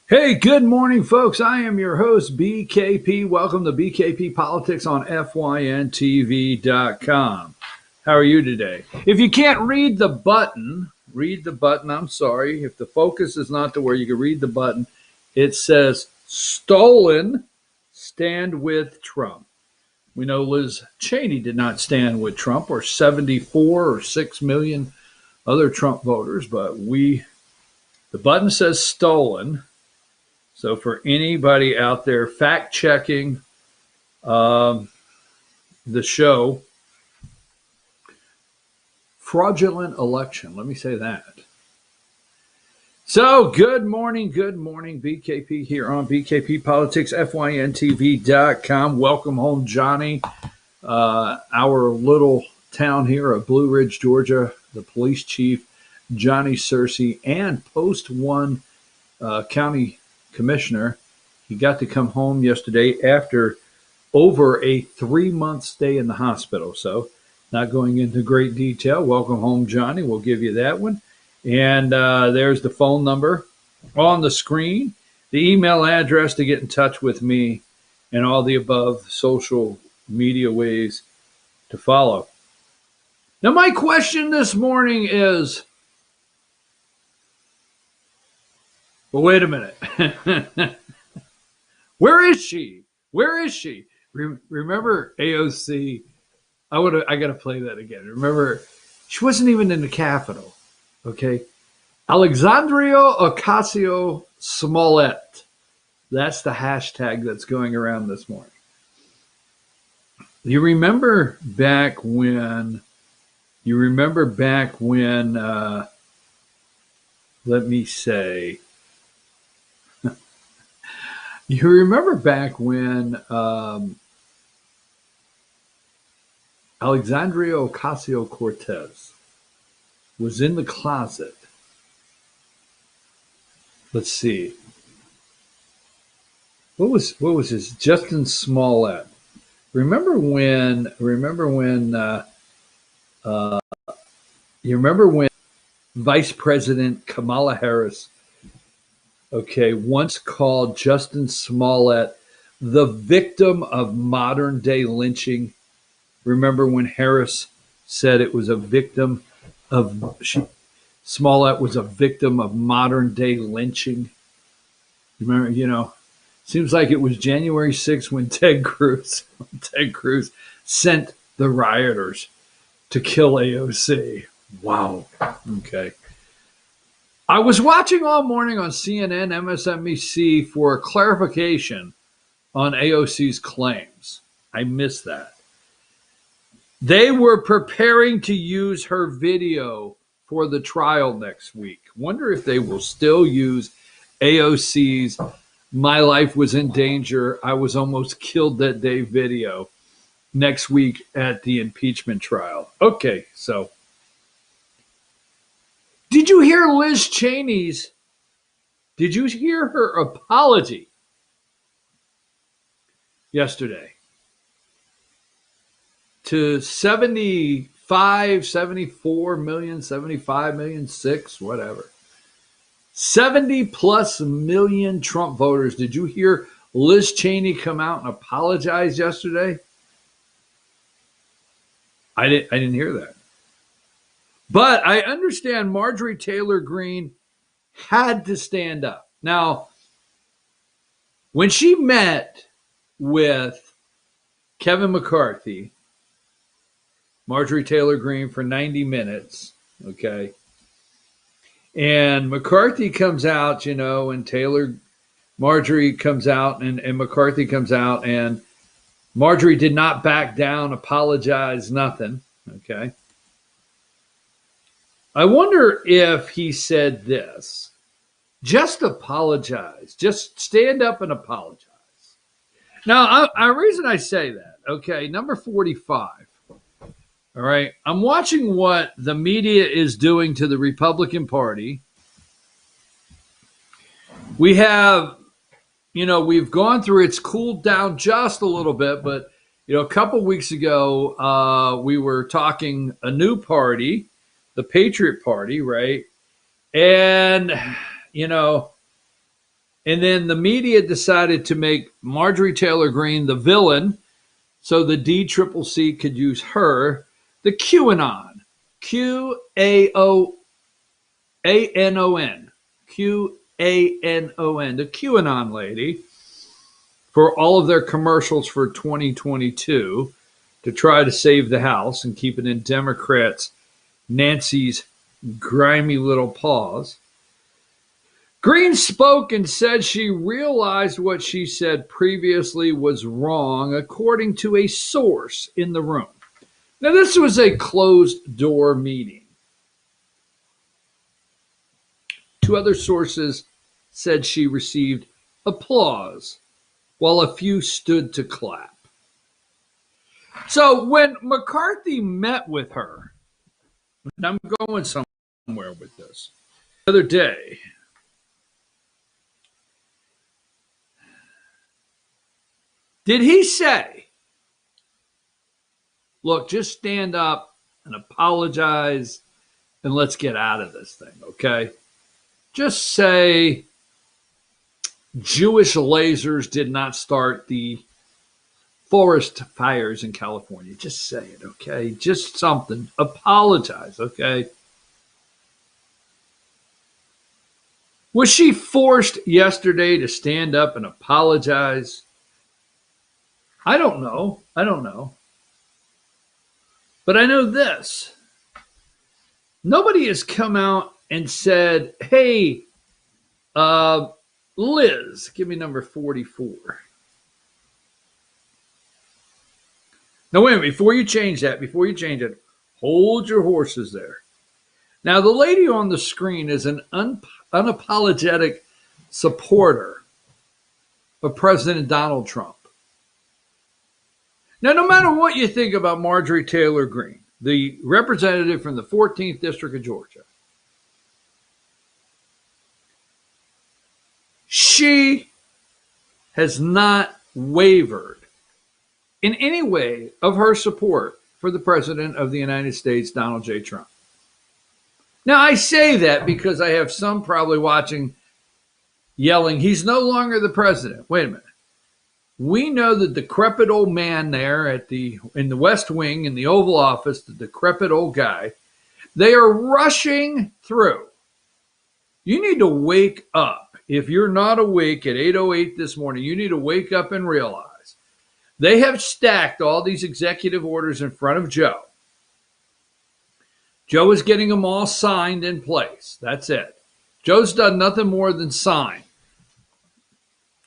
Hey, good morning, folks. I am your host, BKP. Welcome to BKP Politics on FYNTV.com. How are you today? If you can't read the button, I'm sorry. If the focus is not to where you can read the button, it says stolen, stand with Trump. We know Liz Cheney did not stand with Trump or 74 or 6 million other Trump voters, but the button says stolen. So for anybody out there fact checking the show, fraudulent election. Let me say that. So good morning, BKP here on BKP Politics, FYNTV.com. Welcome home, Johnny. Our little town here of Blue Ridge, Georgia, the police chief, Johnny Searcy, and Post 1 County Commissioner. He got to come home yesterday after over a 3-month stay in the hospital. So, not going into great detail. Welcome home, Johnny. We'll give you that one. And there's the phone number on the screen, the email address to get in touch with me, and all the above social media ways to follow. Now, my question this morning is, well, wait a minute. Where is she? Remember AOC? I got to play that again. Remember, she wasn't even in the Capitol. Okay, Alexandria Ocasio-Smollett. That's the hashtag that's going around this morning. You remember back when? Let me say. You remember back when Alexandria Ocasio-Cortez was in the closet? Let's see. What was his? Justin Smollett. Remember when? You remember when Vice President Kamala Harris, once called Justin Smollett the victim of modern day lynching? Remember when Harris said it was a victim of Smollett was a victim of modern day lynching? Remember, seems like it was January 6th when Ted Cruz sent the rioters to kill AOC. Wow. Okay. I was watching all morning on CNN, MSNBC for clarification on AOC's claims. I missed that. They were preparing to use her video for the trial next week. Wonder if they will still use AOC's "My life was in danger, I was almost killed that day" video next week at the impeachment trial. Okay, so did you hear her apology yesterday to 75, 74 million, 75 million, 6, whatever. 70 plus million Trump voters. Did you hear Liz Cheney come out and apologize yesterday? I didn't hear that. But I understand Marjorie Taylor Greene had to stand up. Now, when she met with Kevin McCarthy, Marjorie Taylor Greene, for 90 minutes, okay, and McCarthy comes out, and Marjorie comes out, and McCarthy comes out, and Marjorie did not back down, apologize, nothing, okay. I wonder if he said this: just apologize, just stand up and apologize. Now, the reason I say that, okay, number 45. All right. I'm watching what the media is doing to the Republican Party. We have, we've gone through, it's cooled down just a little bit, but, a couple weeks ago, we were talking a new party, the Patriot Party, right? And, And then the media decided to make Marjorie Taylor Greene the villain so the DCCC could use her, the QAnon, QAnon, QAnon, the QAnon lady, for all of their commercials for 2022 to try to save the House and keep it in Democrats' Nancy's grimy little paws. Greene spoke and said she realized what she said previously was wrong, according to a source in the room. Now, this was a closed-door meeting. Two other sources said she received applause, while a few stood to clap. So when McCarthy met with her, and I'm going somewhere with this, the other day, did he say, look, just stand up and apologize and let's get out of this thing, okay? Just say Jewish lasers did not start the forest fires in California. Just say it, okay? Just something. Apologize, okay? Was she forced yesterday to stand up and apologize? I don't know. But I know this. Nobody has come out and said, hey, Liz, give me number 44. Now, wait a minute. Before you change it, hold your horses there. Now, the lady on the screen is an unapologetic supporter of President Donald Trump. Now, no matter what you think about Marjorie Taylor Greene, the representative from the 14th District of Georgia, she has not wavered in any way of her support for the President of the United States, Donald J. Trump. Now, I say that because I have some probably watching yelling, he's no longer the president. Wait a minute. We know the decrepit old man there in the West Wing, in the Oval Office, the decrepit old guy, they are rushing through. You need to wake up. If you're not awake at 8:08 this morning, you need to wake up and realize they have stacked all these executive orders in front of Joe. Joe is getting them all signed in place. That's it. Joe's done nothing more than sign.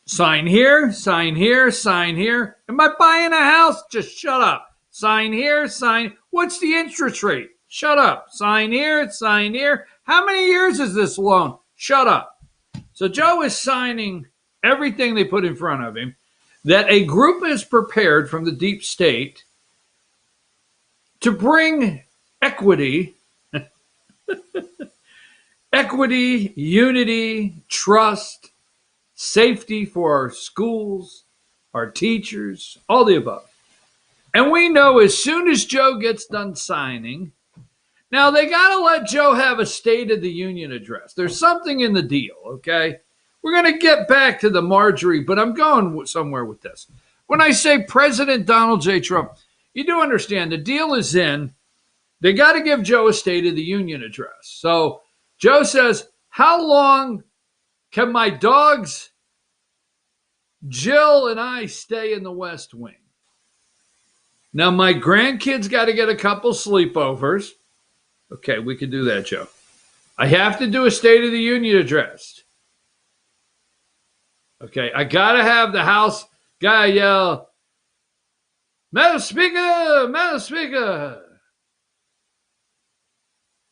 Sign here, sign here, sign here. Am I buying a house? Just shut up. Sign here, sign. What's the interest rate? Shut up. Sign here, sign here. How many years is this loan? Shut up. So Joe is signing everything they put in front of him that a group is prepared from the deep state to bring equity, unity, trust, safety for our schools, our teachers, all the above. And we know as soon as Joe gets done signing, now they got to let Joe have a State of the Union address. There's something in the deal, okay? We're going to get back to the Marjorie, but I'm going somewhere with this. When I say President Donald J. Trump, you do understand the deal is in. They got to give Joe a State of the Union address. So Joe says, how long can my dogs, Jill and I, stay in the West Wing? Now, my grandkids got to get a couple sleepovers. Okay, we can do that, Joe. I have to do a State of the Union address. Okay, I got to have the House guy yell, Madam Speaker,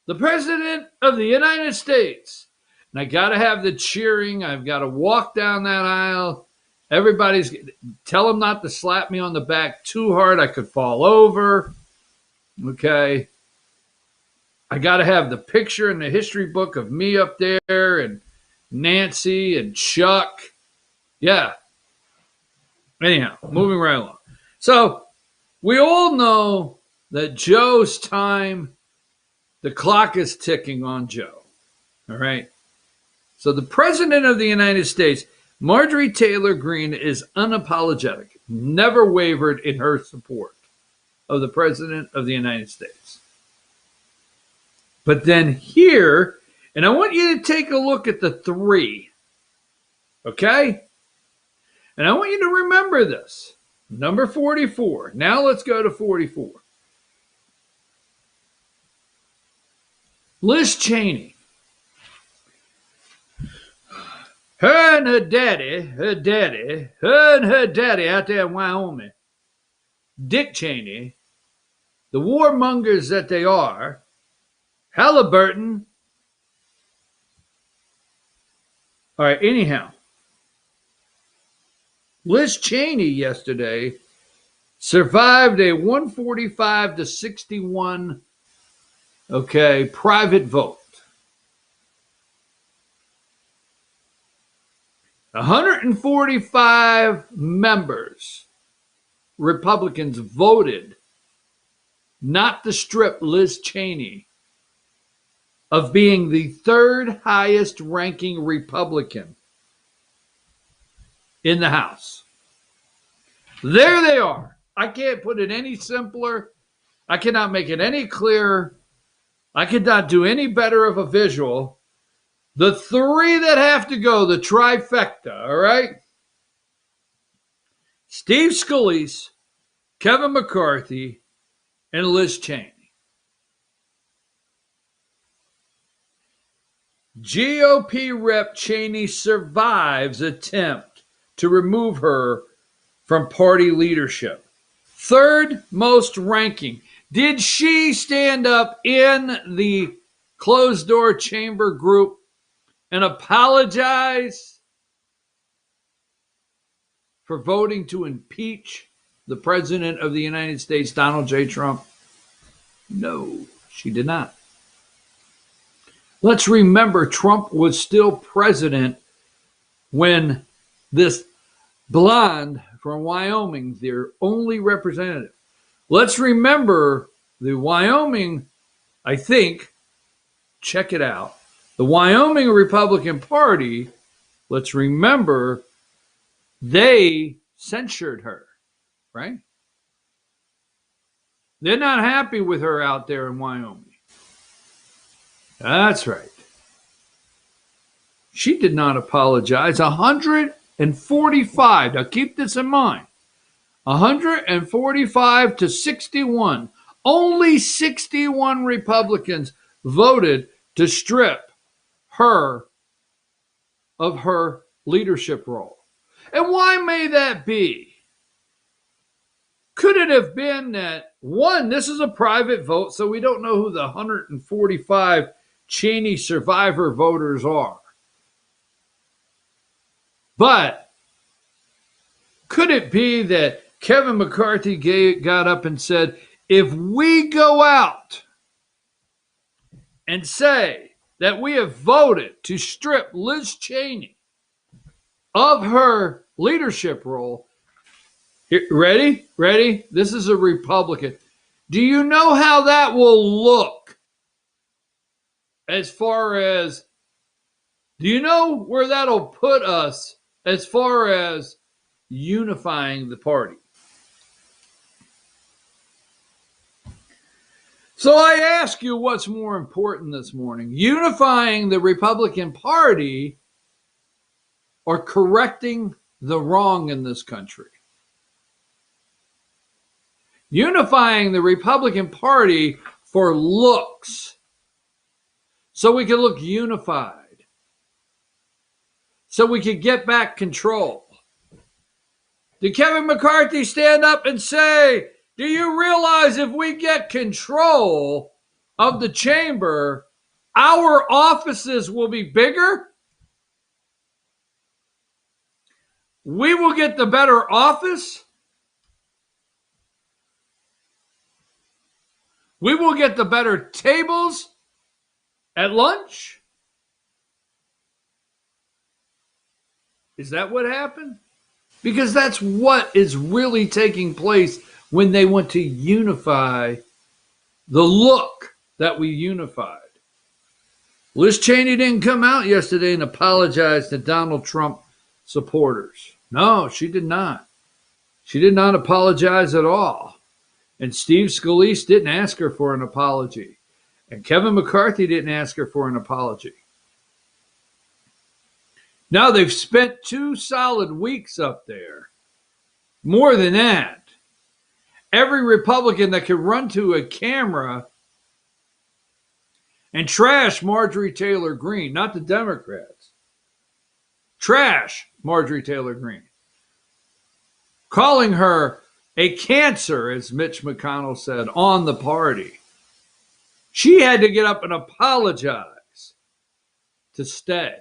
the President of the United States. And I got to have the cheering. I've got to walk down that aisle. Everybody's, tell them not to slap me on the back too hard. I could fall over. Okay. I got to have the picture in the history book of me up there and Nancy and Chuck. Yeah. Anyhow, moving right along. So we all know that Joe's time, the clock is ticking on Joe. All right. So the President of the United States Marjorie Taylor Greene is unapologetic, never wavered in her support of the President of the United States. But then here, and I want you to take a look at the three, okay? And I want you to remember this. Number 44. Now let's go to 44. Liz Cheney. Her and her daddy out there in Wyoming, Dick Cheney, the warmongers that they are, Halliburton. All right, anyhow, Liz Cheney yesterday survived a 145 to 61, private vote. 145 members, Republicans, voted not to strip Liz Cheney of being the third highest ranking Republican in the House. There they are. I can't put it any simpler. I cannot make it any clearer. I could not do any better of a visual. The three that have to go, the trifecta, all right? Steve Scalise, Kevin McCarthy, and Liz Cheney. GOP Rep Cheney survives attempt to remove her from party leadership. Third most ranking. Did she stand up in the closed-door chamber group and apologize for voting to impeach the President of the United States, Donald J. Trump? No, she did not. Let's remember Trump was still president when this blonde from Wyoming, their only representative. Let's remember the Wyoming, I think, check it out. The Wyoming Republican Party, let's remember, they censured her, right? They're not happy with her out there in Wyoming. That's right. She did not apologize. 145. Now keep this in mind. 145 to 61. Only 61 Republicans voted to strip her of her leadership role. And why may that be? Could it have been that, one, this is a private vote, so we don't know who the 145 Cheney survivor voters are. But could it be that Kevin McCarthy got up and said, if we go out and say that we have voted to strip Liz Cheney of her leadership role. Here, ready? This is a Republican. Do you know how that will look? As far as, do you know where that'll put us as far as unifying the party? So I ask you, what's more important this morning? Unifying the Republican Party or correcting the wrong in this country? Unifying the Republican Party for looks, so we can look unified, so we can get back control. Did Kevin McCarthy stand up and say, do you realize if we get control of the chamber, our offices will be bigger? We will get the better office. We will get the better tables at lunch. Is that what happened? Because that's what is really taking place when they want to unify the look that we unified. Liz Cheney didn't come out yesterday and apologize to Donald Trump supporters. No, she did not. She did not apologize at all. And Steve Scalise didn't ask her for an apology. And Kevin McCarthy didn't ask her for an apology. Now they've spent 2 solid weeks up there. More than that. Every Republican that could run to a camera and trash Marjorie Taylor Greene, not the Democrats. Trash Marjorie Taylor Greene. Calling her a cancer, as Mitch McConnell said, on the party. She had to get up and apologize to stay.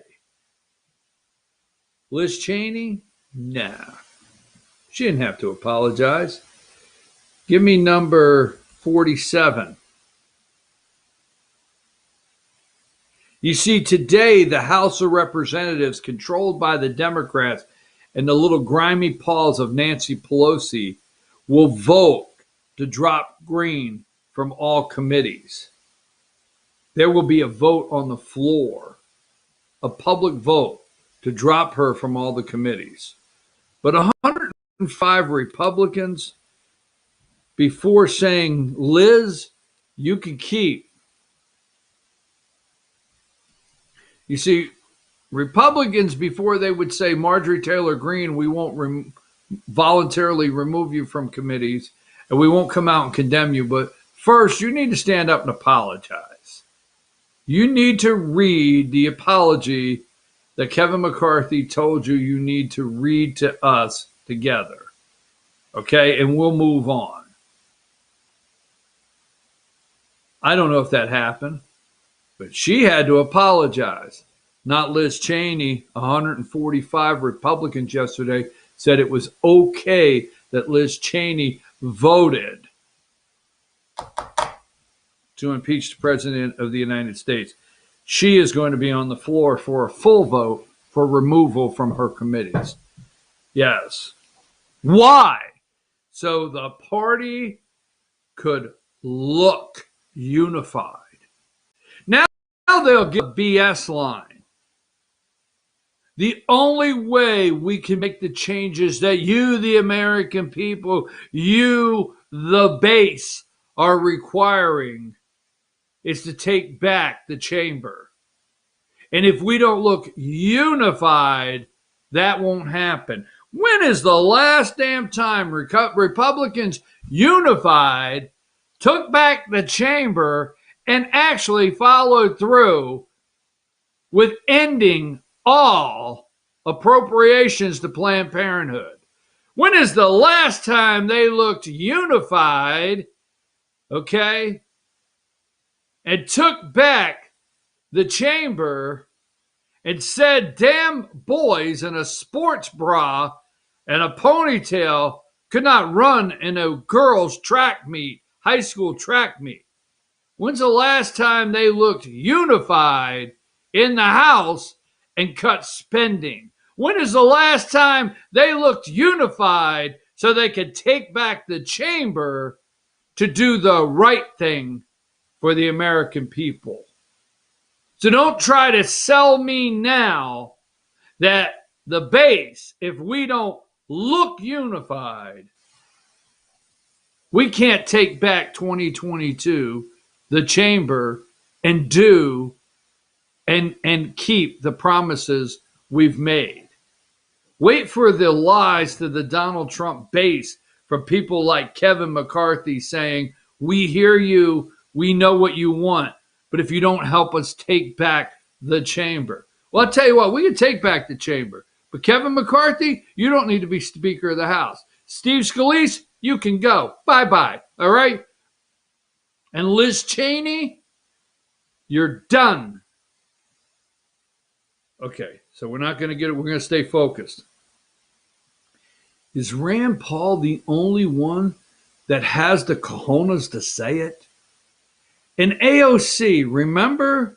Liz Cheney? Nah. She didn't have to apologize. Give me number 47. You see, today, the House of Representatives, controlled by the Democrats and the little grimy paws of Nancy Pelosi, will vote to drop Greene from all committees. There will be a vote on the floor, a public vote to drop her from all the committees. But 105 Republicans, before saying, Liz, you can keep. You see, Republicans, before they would say, Marjorie Taylor Greene, we won't voluntarily remove you from committees, and we won't come out and condemn you. But first, you need to stand up and apologize. You need to read the apology that Kevin McCarthy told you need to read to us together. Okay? And we'll move on. I don't know if that happened, but she had to apologize. Not Liz Cheney. 145 Republicans yesterday said it was okay that Liz Cheney voted to impeach the President of the United States. She is going to be on the floor for a full vote for removal from her committees. Yes. Why? So the party could look unified. Now they'll get a BS line. The only way we can make the changes that you, the American people, you, the base, are requiring is to take back the chamber. And if we don't look unified, that won't happen. When is the last damn time Republicans unified, took back the chamber, and actually followed through with ending all appropriations to Planned Parenthood? When is the last time they looked unified, okay, and took back the chamber and said, damn boys in a sports bra and a ponytail could not run in a girls' track meet, high school track meet? When's the last time they looked unified in the House and cut spending? When is the last time they looked unified so they could take back the chamber to do the right thing for the American people? So don't try to sell me now that the base, if we don't look unified, we can't take back 2022, the chamber, and do and keep the promises we've made. Wait for the lies to the Donald Trump base from people like Kevin McCarthy saying, we hear you, we know what you want, but if you don't help us take back the chamber. Well, I'll tell you what, we can take back the chamber. But Kevin McCarthy, you don't need to be Speaker of the House. Steve Scalise, you can go. Bye-bye. All right? And Liz Cheney, you're done. Okay, so we're not going to get it. We're going to stay focused. Is Rand Paul the only one that has the cojones to say it? In AOC, remember?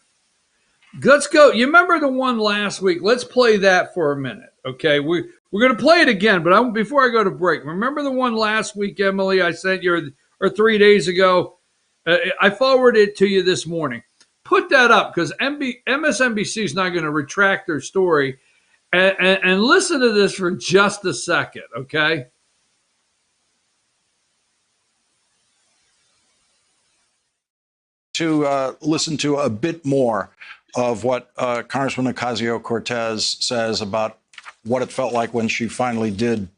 Let's go. You remember the one last week? Let's play that for a minute, okay? We're going to play it again, but before I go to break, remember the one last week, Emily, I sent you, or 3 days ago? I forwarded it to you this morning. Put that up because MSNBC is not going to retract their story. And listen to this for just a second, okay? To listen to a bit more of what Congresswoman Ocasio-Cortez says about what it felt like when she finally did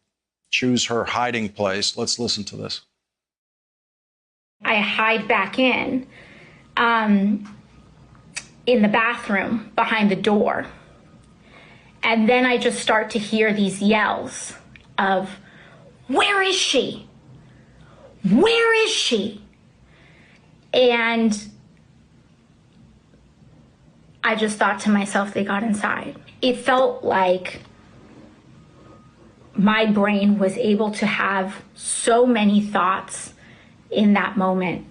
choose her hiding place. Let's listen to this. I hide back in the bathroom behind the door. And then I just start to hear these yells of, "Where is she? Where is she?" And I just thought to myself, they got inside. It felt like my brain was able to have so many thoughts in that moment,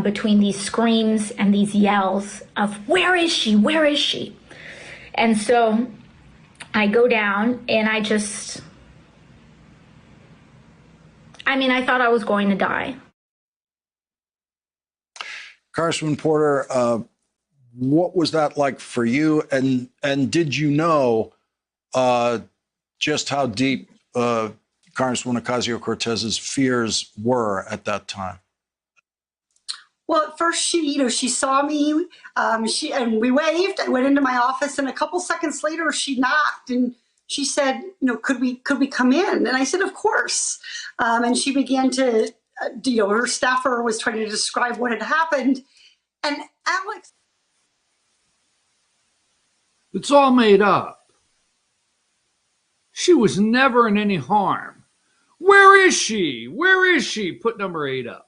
between these screams and these yells of, "Where is she? Where is she?" And so I go down and I thought I was going to die. Congressman Porter, what was that like for you? And did you know just how deep Congresswoman Ocasio-Cortez's fears were at that time? Well, at first she saw me, and we waved. I went into my office, and a couple seconds later, she knocked and she said, could we come in? And I said, of course. And she began to, her staffer was trying to describe what had happened, and Alex. It's all made up. She was never in any harm. Where is she? Where is she? Put number 8 up.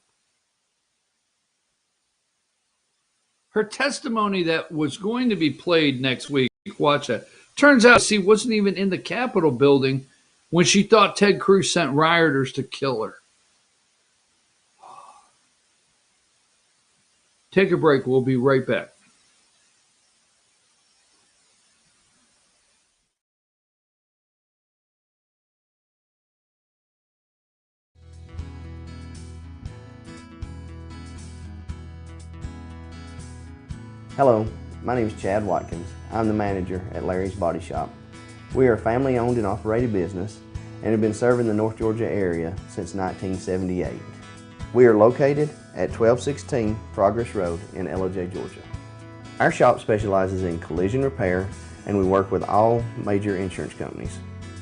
Her testimony that was going to be played next week, watch that. Turns out she wasn't even in the Capitol building when she thought Ted Cruz sent rioters to kill her. Take a break. We'll be right back. Hello, my name is Chad Watkins. I'm the manager at Larry's Body Shop. We are a family-owned and operated business and have been serving the North Georgia area since 1978. We are located at 1216 Progress Road in Ellijay, Georgia. Our shop specializes in collision repair and we work with all major insurance companies.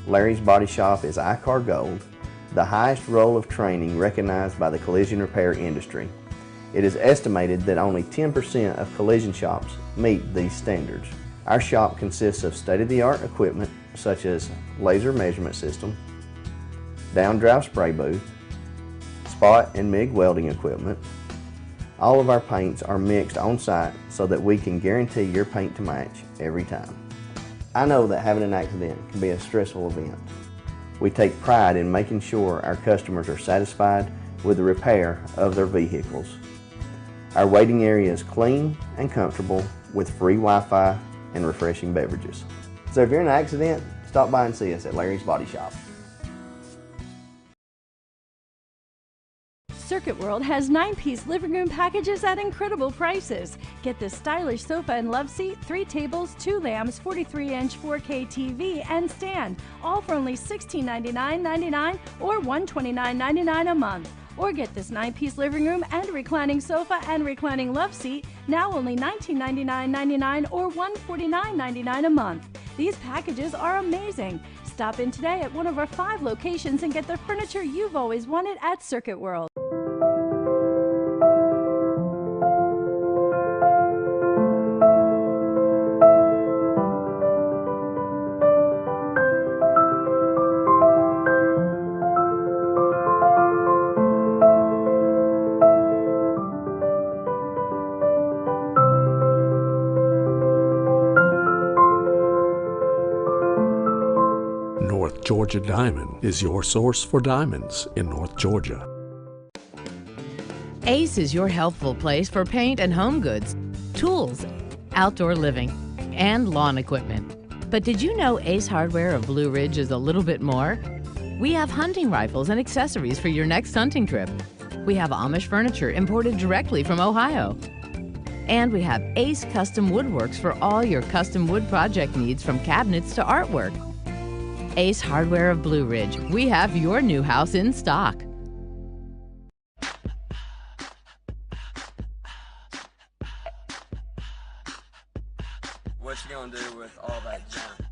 Larry's Body Shop is ICAR Gold, the highest role of training recognized by the collision repair industry. It is estimated that only 10% of collision shops meet these standards. Our shop consists of state-of-the-art equipment such as laser measurement system, down-drive spray booth, spot and MIG welding equipment. All of our paints are mixed on site so that we can guarantee your paint to match every time. I know that having an accident can be a stressful event. We take pride in making sure our customers are satisfied with the repair of their vehicles. Our waiting area is clean and comfortable with free Wi-Fi and refreshing beverages. So if you're in an accident, stop by and see us at Larry's Body Shop. Circuit World has 9-piece living room packages at incredible prices. Get this stylish sofa and love seat, 3 tables, 2 lamps, 43-inch 4K TV, and stand, all for only $1699.99 or $129.99 a month. Or get this 9-piece living room and reclining sofa and reclining love seat, now only $1999.99 or $149.99 a month. These packages are amazing. Stop in today at one of our 5 locations and get the furniture you've always wanted at Circuit World. North Georgia Diamond is your source for diamonds in North Georgia. Ace is your healthful place for paint and home goods, tools, outdoor living, and lawn equipment. But did you know Ace Hardware of Blue Ridge is a little bit more? We have hunting rifles and accessories for your next hunting trip. We have Amish furniture imported directly from Ohio. And we have Ace Custom Woodworks for all your custom wood project needs, from cabinets to artwork. Ace Hardware of Blue Ridge. We have your new house in stock. What you gonna do with all that junk?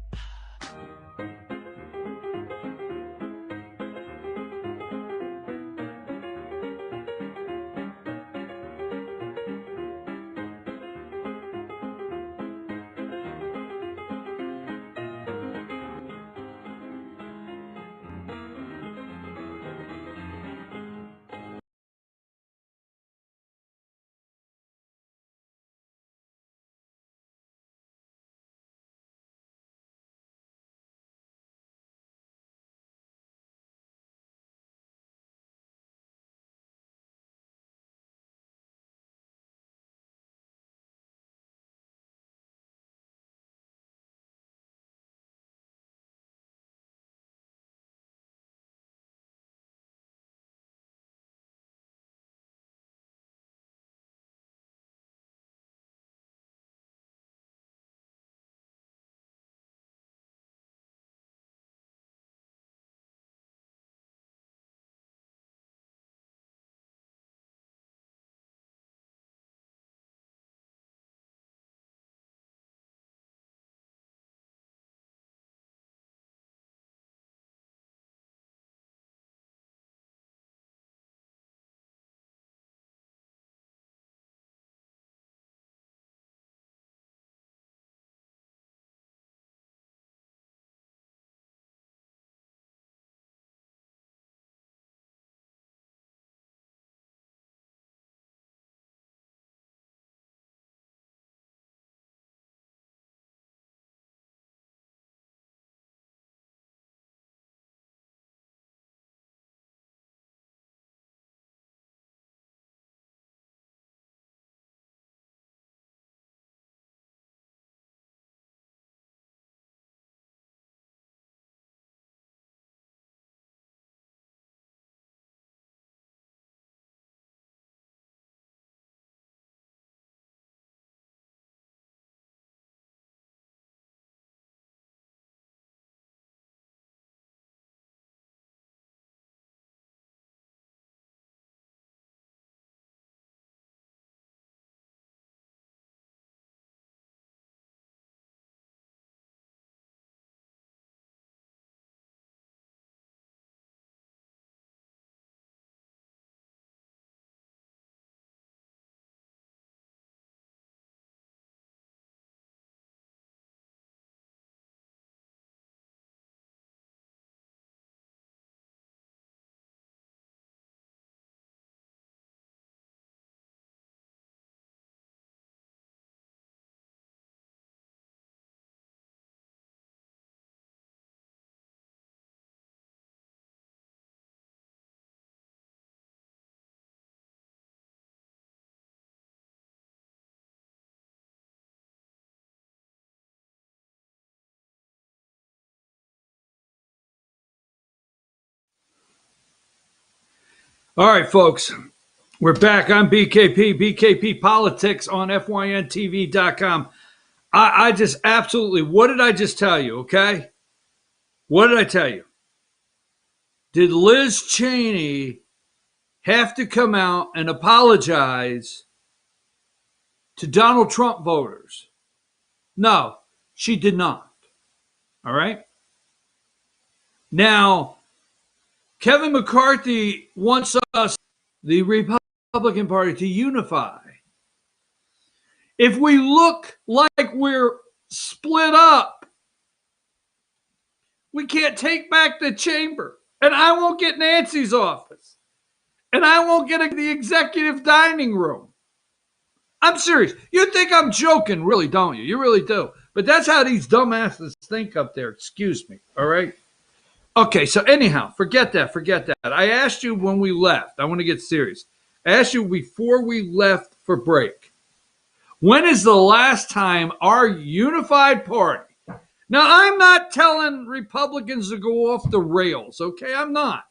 All right, folks, we're back. I'm BKP Politics on FYNTV.com. I just absolutely, what did I just tell you, okay? What did I tell you? Did Liz Cheney have to come out and apologize to Donald Trump voters? No, she did not. All right? Now, Kevin McCarthy wants us, the Republican Party, to unify. If we look like we're split up, we can't take back the chamber. And I won't get Nancy's office. And I won't get the executive dining room. I'm serious. You think I'm joking, really, don't you? You really do. But that's how these dumbasses think up there. Excuse me. All right? Okay, so anyhow, forget that. I asked you when we left. I want to get serious. I asked you before we left for break. When is the last time our unified party? Now, I'm not telling Republicans to go off the rails, okay? I'm not.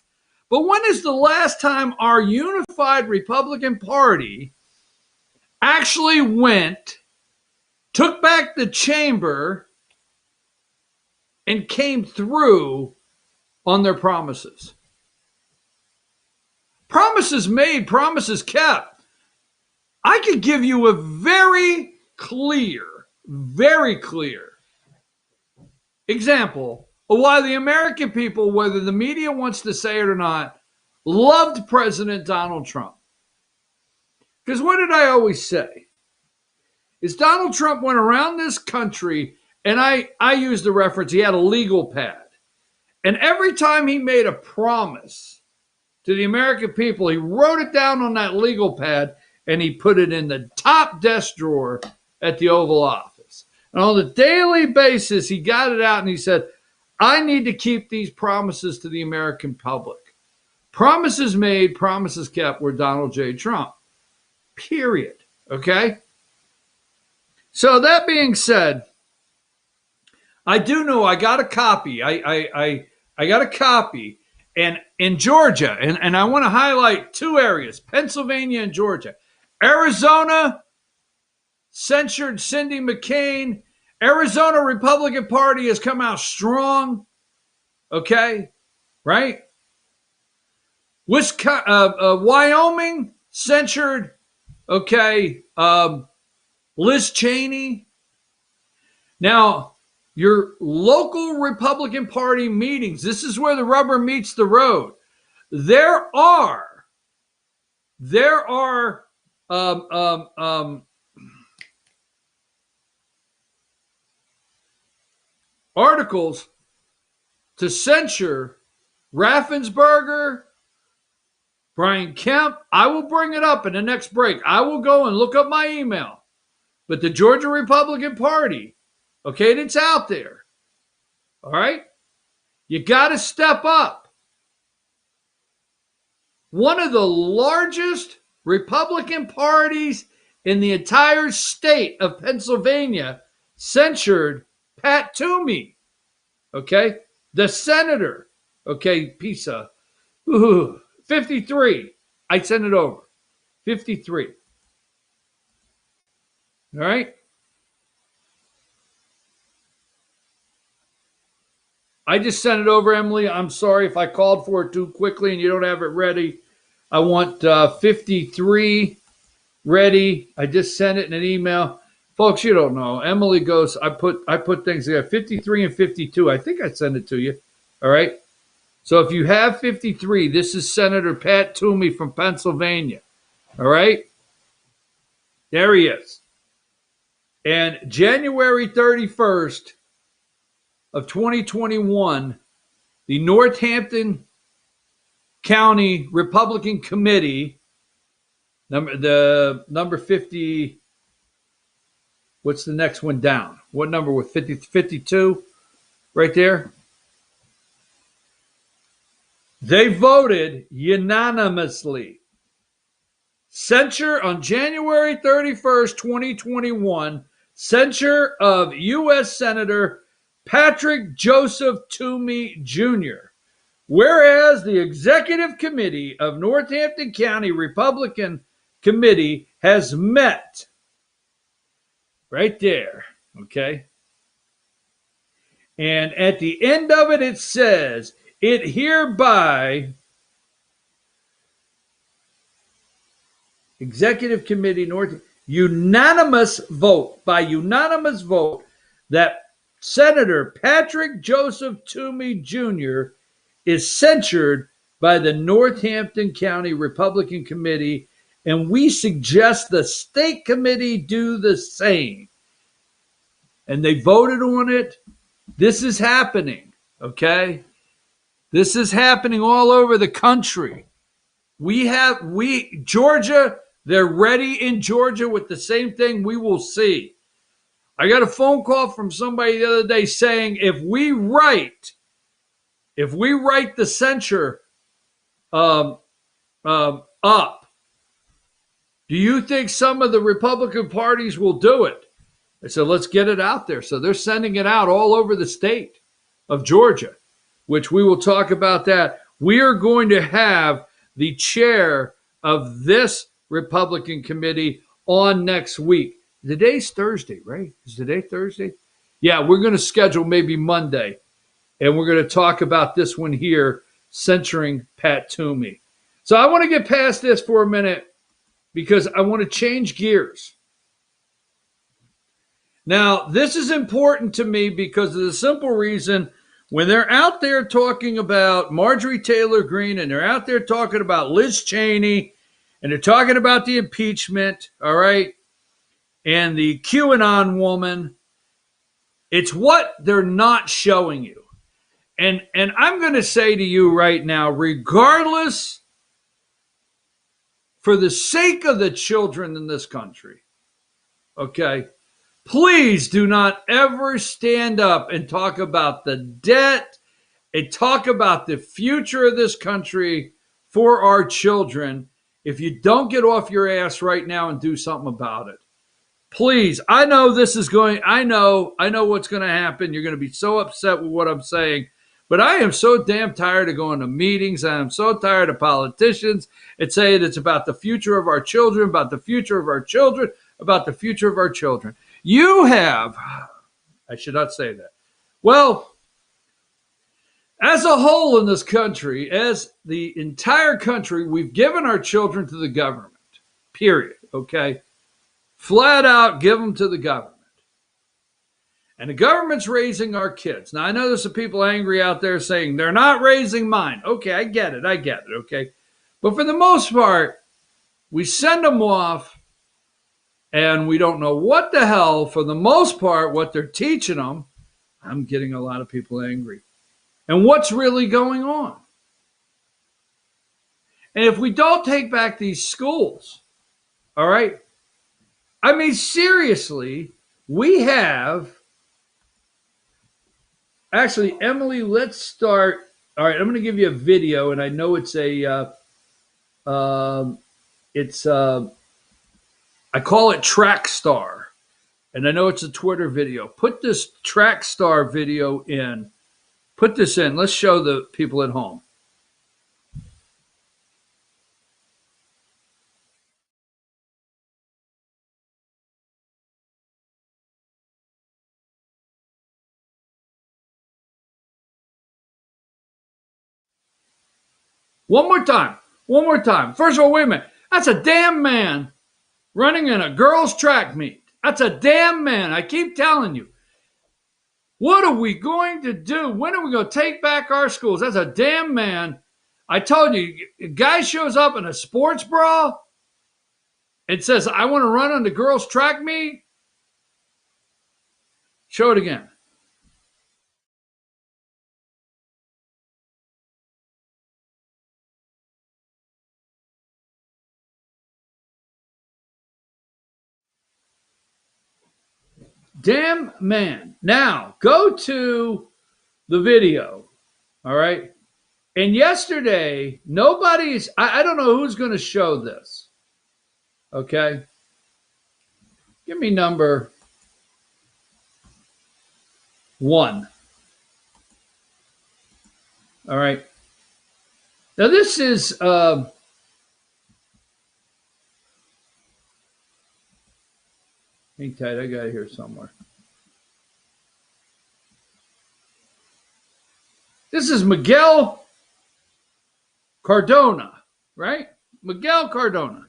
But when is the last time our unified Republican Party actually went, took back the chamber, and came through on their promises. Promises made, promises kept. I could give you a very clear example of why the American people, whether the media wants to say it or not, loved President Donald Trump. Because what did I always say? Is Donald Trump went around this country, and I used the reference, he had a legal pad. And every time he made a promise to the American people, he wrote it down on that legal pad, and he put it in the top desk drawer at the Oval Office. And on a daily basis, he got it out and he said, I need to keep these promises to the American public. Promises made, promises kept were Donald J. Trump. Period. Okay? So that being said, I do know I got a copy. I got a copy. And in Georgia, and I want to highlight two areas, Pennsylvania and Georgia. Arizona censured Cindy McCain. Arizona Republican Party has come out strong. Okay? Right? Wyoming censured, Liz Cheney. Now, your local Republican Party meetings, this is where the rubber meets the road. There are articles to censure Raffensperger, Brian Kemp. I will bring it up in the next break. I will go and look up my email. But the Georgia Republican Party, okay, it's out there. All right? You got to step up. One of the largest Republican parties in the entire state of Pennsylvania censured Pat Toomey, okay? The senator, okay, Pisa, 53. I sent it over, 53. All right? I just sent it over, Emily. I'm sorry if I called for it too quickly and you don't have it ready. I want 53 ready. I just sent it in an email. Folks, you don't know. Emily goes, I put things there, 53 and 52. I think I sent it to you. All right? So if you have 53, this is Senator Pat Toomey from Pennsylvania. All right? There he is. And January 31st of 2021, the Northampton County Republican Committee, number 50, what's the next one down? What number with 50, 52? Right there. They voted unanimously. Censure on January 31st, 2021, censure of U.S. Senator Patrick Joseph Toomey Jr. Whereas the Executive Committee of Northampton County Republican Committee has met. Right there, okay? And at the end of it, it says, it hereby, Executive Committee, unanimous vote, that Senator Patrick Joseph Toomey Jr. is censured by the Northampton County Republican Committee, and we suggest the state committee do the same. And they voted on it. This is happening, okay? This is happening all over the country. Georgia, they're ready in Georgia with the same thing. We will see. I got a phone call from somebody the other day saying if we write the censure up, do you think some of the Republican parties will do it? I said, let's get it out there. So they're sending it out all over the state of Georgia, which we will talk about that. We are going to have the chair of this Republican committee on next week. Today's Thursday, right? Is today Thursday? Yeah, we're going to schedule maybe Monday, and we're going to talk about this one here, censoring Pat Toomey. So I want to get past this for a minute because I want to change gears. Now, this is important to me because of the simple reason when they're out there talking about Marjorie Taylor Greene and they're out there talking about Liz Cheney and they're talking about the impeachment, all right, and the QAnon woman, it's what they're not showing you. And I'm going to say to you right now, regardless, for the sake of the children in this country, okay, please do not ever stand up and talk about the debt and talk about the future of this country for our children if you don't get off your ass right now and do something about it. Please, I know this is going, I know what's going to happen. You're going to be so upset with what I'm saying, but I am so damn tired of going to meetings. I am so tired of politicians and saying it's about the future of our children, about the future of our children, about the future of our children. You have, I should not say that. Well, as a whole in this country, as the entire country, we've given our children to the government, period, okay? Flat out give them to the government. And the government's raising our kids. Now, I know there's some people angry out there saying they're not raising mine. Okay, I get it, okay? But for the most part, we send them off and we don't know what the hell, for the most part, what they're teaching them. I'm getting a lot of people angry. And what's really going on? And if we don't take back these schools, all right? I mean, seriously, we have, actually, Emily, let's start. All right, I'm going to give you a video, and I know it's I call it Track Star, and I know it's a Twitter video. Put this Track Star video in. Put this in. Let's show the people at home. One more time. First of all, wait a minute. That's a damn man running in a girls' track meet. That's a damn man. I keep telling you. What are we going to do? When are we going to take back our schools? That's a damn man. I told you, a guy shows up in a sports bra and says, I want to run on the girls' track meet. Show it again. Damn man. Now, go to the video, all right? And yesterday, nobody's, I don't know who's going to show this, okay? Give me number 1. All right. Now, this is, hang tight, I got it here somewhere. This is Miguel Cardona, right? Miguel Cardona.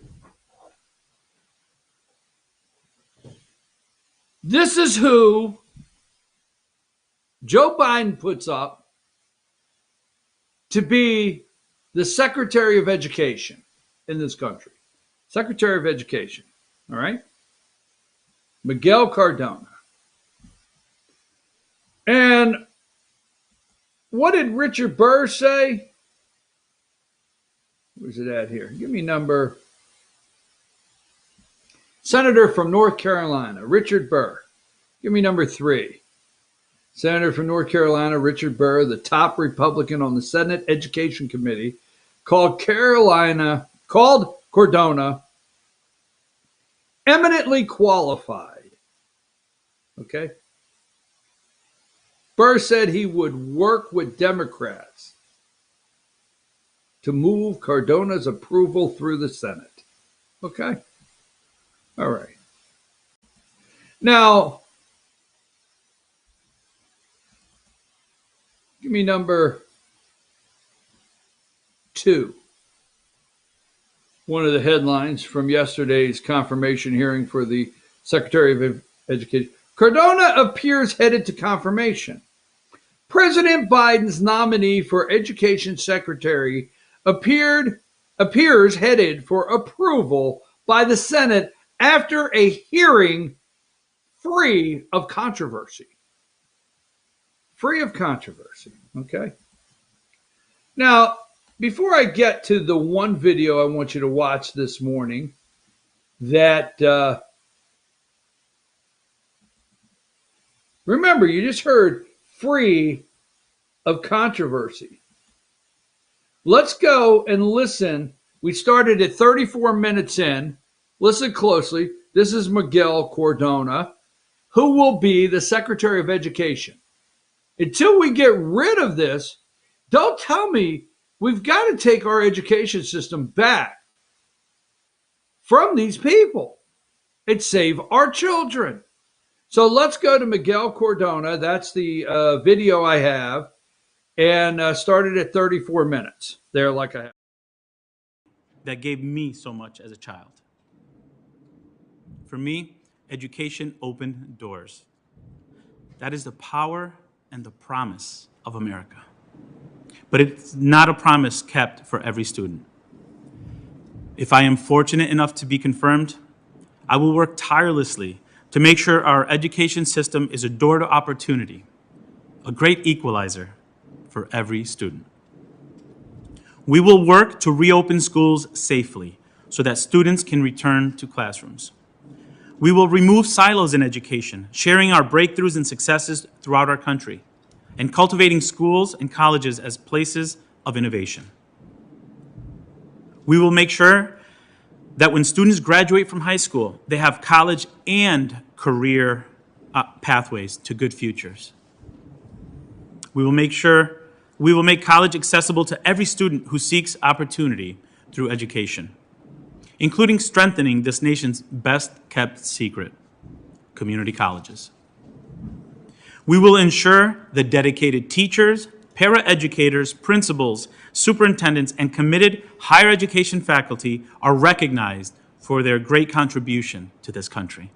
This is who Joe Biden puts up to be the Secretary of Education in this country. Secretary of Education, all right? Miguel Cardona. And what did Richard Burr say? Where's it at here? Give me number. Senator from North Carolina, Richard Burr. Give me number 3. Senator from North Carolina, Richard Burr, the top Republican on the Senate Education Committee, called Cardona eminently qualified. Okay? Burr said he would work with Democrats to move Cardona's approval through the Senate. Okay? All right. Now, give me number 2. One of the headlines from yesterday's confirmation hearing for the Secretary of Education. Cardona appears headed to confirmation. President Biden's nominee for Education Secretary appears headed for approval by the Senate after a hearing free of controversy. Free of controversy, okay? Now, before I get to the one video I want you to watch this morning that, remember, you just heard free of controversy. Let's go and listen. We started at 34 minutes in. Listen closely. This is Miguel Cardona, who will be the Secretary of Education. Until we get rid of this, don't tell me we've got to take our education system back from these people and save our children. So let's go to Miguel Cardona. That's the video I have, and started at 34 minutes there, like I have. That gave me so much as a child. For me, education opened doors. That is the power and the promise of America. But it's not a promise kept for every student. If I am fortunate enough to be confirmed, I will work tirelessly to make sure our education system is a door to opportunity, a great equalizer for every student. We will work to reopen schools safely so that students can return to classrooms. We will remove silos in education, sharing our breakthroughs and successes throughout our country, and cultivating schools and colleges as places of innovation. We will make sure that when students graduate from high school, they have college and career pathways to good futures. We will make college accessible to every student who seeks opportunity through education, including strengthening this nation's best-kept secret, community colleges. We will ensure that dedicated teachers, paraeducators, principals, superintendents, and committed higher education faculty are recognized for their great contribution to this country.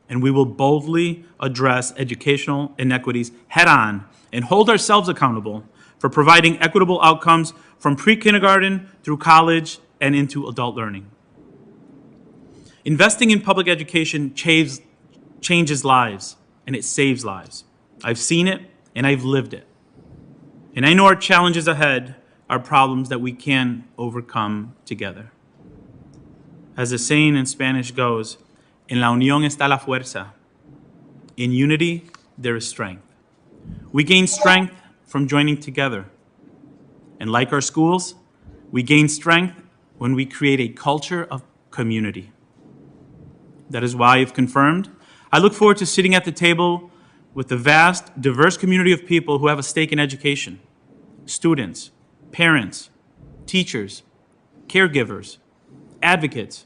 And we will boldly address educational inequities head-on and hold ourselves accountable for providing equitable outcomes from pre-kindergarten through college and into adult learning. Investing in public education changes lives, and it saves lives. I've seen it, and I've lived it. And I know our challenges ahead are problems that we can overcome together. As the saying in Spanish goes, en la unión está la fuerza. In unity, there is strength. We gain strength from joining together. And like our schools, we gain strength when we create a culture of community. That is why, if confirmed, I look forward to sitting at the table with the vast, diverse community of people who have a stake in education: students, parents, teachers, caregivers, advocates,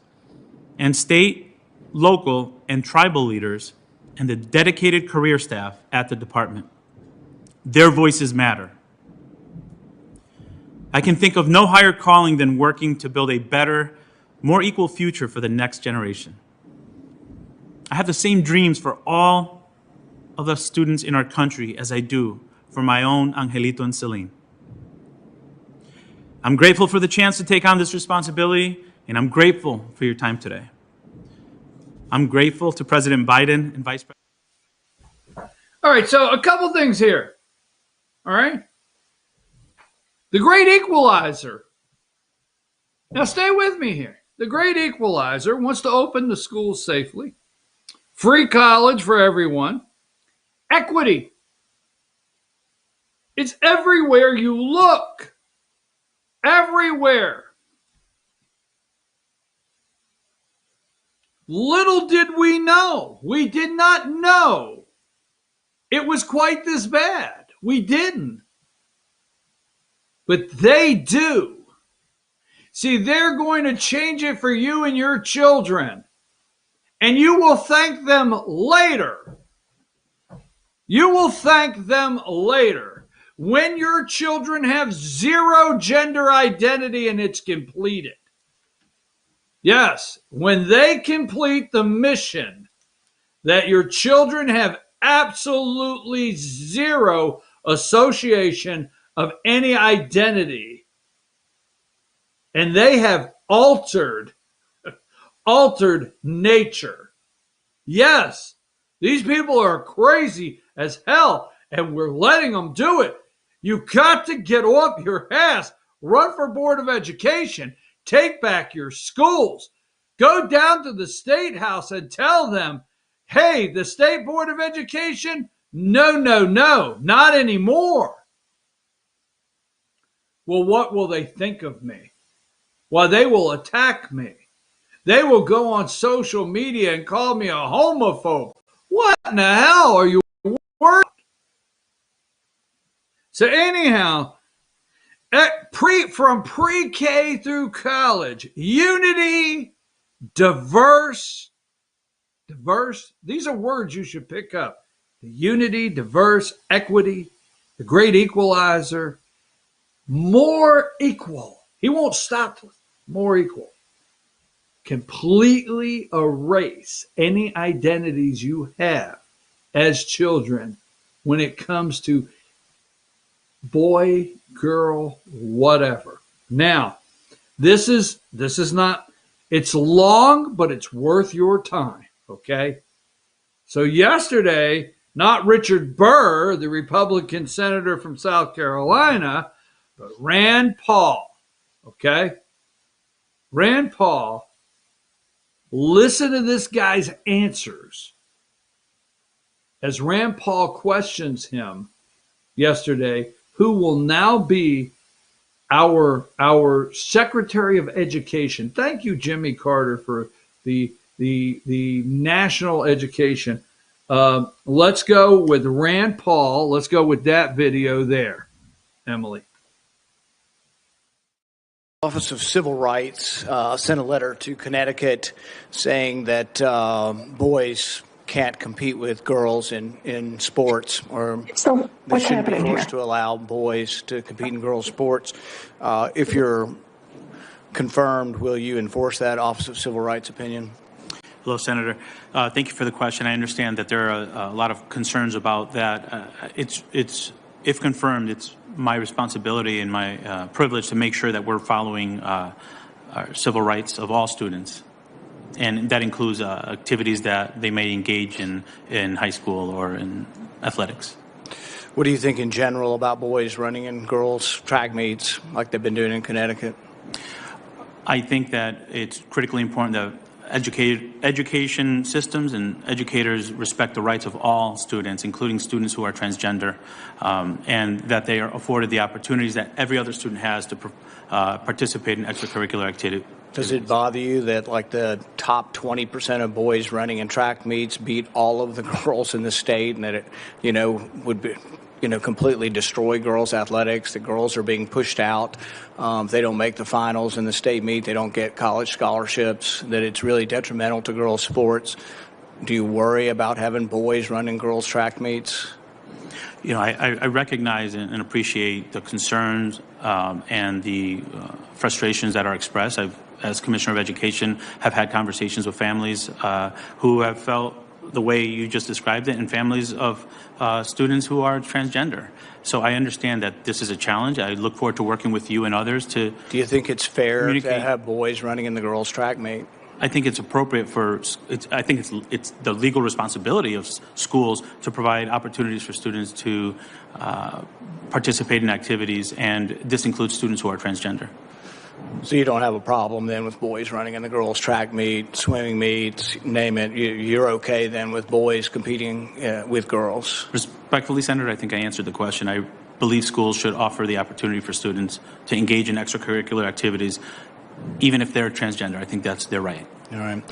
and state, local, and tribal leaders, and the dedicated career staff at the department. Their voices matter. I can think of no higher calling than working to build a better, more equal future for the next generation. I have the same dreams for all of the students in our country as I do for my own Angelito and Celine. I'm grateful for the chance to take on this responsibility, and I'm grateful for your time today. I'm grateful to President Biden and Vice President. All right, so a couple things here. All right. The great equalizer. Now stay with me here. The great equalizer wants to open the schools safely. Free college for everyone. Equity. It's everywhere you look. Everywhere. Little did we know. We did not know it was quite this bad. We didn't. But they do. See, they're going to change it for you and your children. And you will thank them later. You will thank them later when your children have zero gender identity and it's completed. Yes, when they complete the mission that your children have absolutely zero association of any identity, and they have altered nature. Yes, these people are crazy as hell, and we're letting them do it. You got to get off your ass, run for Board of Education, take back your schools, go down to the State House and tell them, hey, the State Board of Education, no, not anymore. Well, what will they think of me? Well, they will attack me. They will go on social media and call me a homophobe. What in the hell are you worried? So anyhow, from pre-K through college, unity, diverse, these are words you should pick up. The unity, diverse, equity, the great equalizer, more equal. He won't stop with more equal. Completely erase any identities you have as children when it comes to boy, girl, whatever. Now, this is not, it's long, but it's worth your time, okay? So yesterday, not Richard Burr, the Republican senator from South Carolina, but Rand Paul, okay? Rand Paul, listen to this guy's answers. As Rand Paul questions him yesterday, who will now be our Secretary of Education. Thank you, Jimmy Carter, for the national education. Let's go with Rand Paul. Let's go with that video there, Emily. Office of Civil Rights sent a letter to Connecticut saying that boys can't compete with girls in sports, or so they shouldn't be forced to allow boys to compete in girls' sports. If you're confirmed, will you enforce that Office of Civil Rights opinion? Hello, Senator. Thank you for the question. I understand that there are a lot of concerns about that. It's if confirmed, it's my responsibility and my privilege to make sure that we're following our civil rights of all students. And that includes activities that they may engage in high school or in athletics. What do you think in general about boys running in girls' track meets like they've been doing in Connecticut? I think that it's critically important that education systems and educators respect the rights of all students, including students who are transgender, and that they are afforded the opportunities that every other student has to participate in extracurricular activity. Does it bother you that like the top 20% of boys running in track meets beat all of the girls in the state, and that it, would be, completely destroy girls' athletics? The girls are being pushed out. If they don't make the finals in the state meet, they don't get college scholarships, that it's really detrimental to girls' sports. Do you worry about having boys running girls' track meets? I recognize and appreciate the concerns and the frustrations that are expressed. As Commissioner of Education, have had conversations with families who have felt the way you just described it, and families of students who are transgender. So I understand that this is a challenge. I look forward to working with you and others to. Do you think it's fair to have boys running in the girls' track meet? I think it's appropriate I think it's the legal responsibility of schools to provide opportunities for students to participate in activities, and this includes students who are transgender. So you don't have a problem then with boys running in the girls' track meet, swimming meets, name it. You're okay then with boys competing with girls? Respectfully, Senator, I think I answered the question. I believe schools should offer the opportunity for students to engage in extracurricular activities, even if they're transgender. I think that's their right. All right.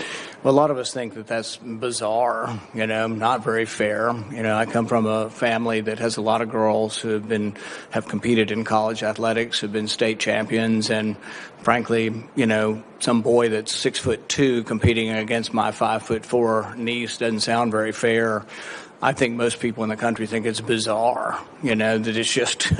Well, a lot of us think that that's bizarre, not very fair. I come from a family that has a lot of girls who have competed in college athletics, have been state champions, and frankly, some boy that's 6'2" competing against my 5'4" niece doesn't sound very fair. I think most people in the country think it's bizarre, that it's just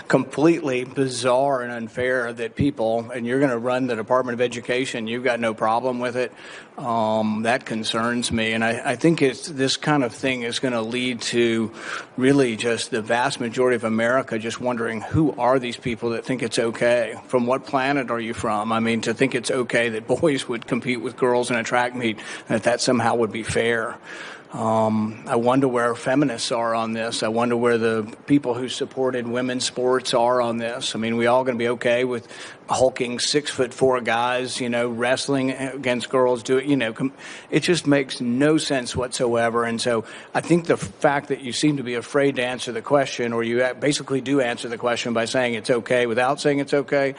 completely bizarre and unfair that people, and you're going to run the Department of Education, you've got no problem with it. That concerns me. And I think this kind of thing is going to lead to really just the vast majority of America just wondering, who are these people that think it's okay? From what planet are you from? I mean, to think it's okay that boys would compete with girls in a track meet, and that somehow would be fair. I wonder where feminists are on this. I wonder where the people who supported women's sports are on this. I mean, we all going to be okay with hulking 6'4" guys, wrestling against girls? It just makes no sense whatsoever. And so I think the fact that you seem to be afraid to answer the question, or you basically do answer the question by saying it's okay without saying it's okay,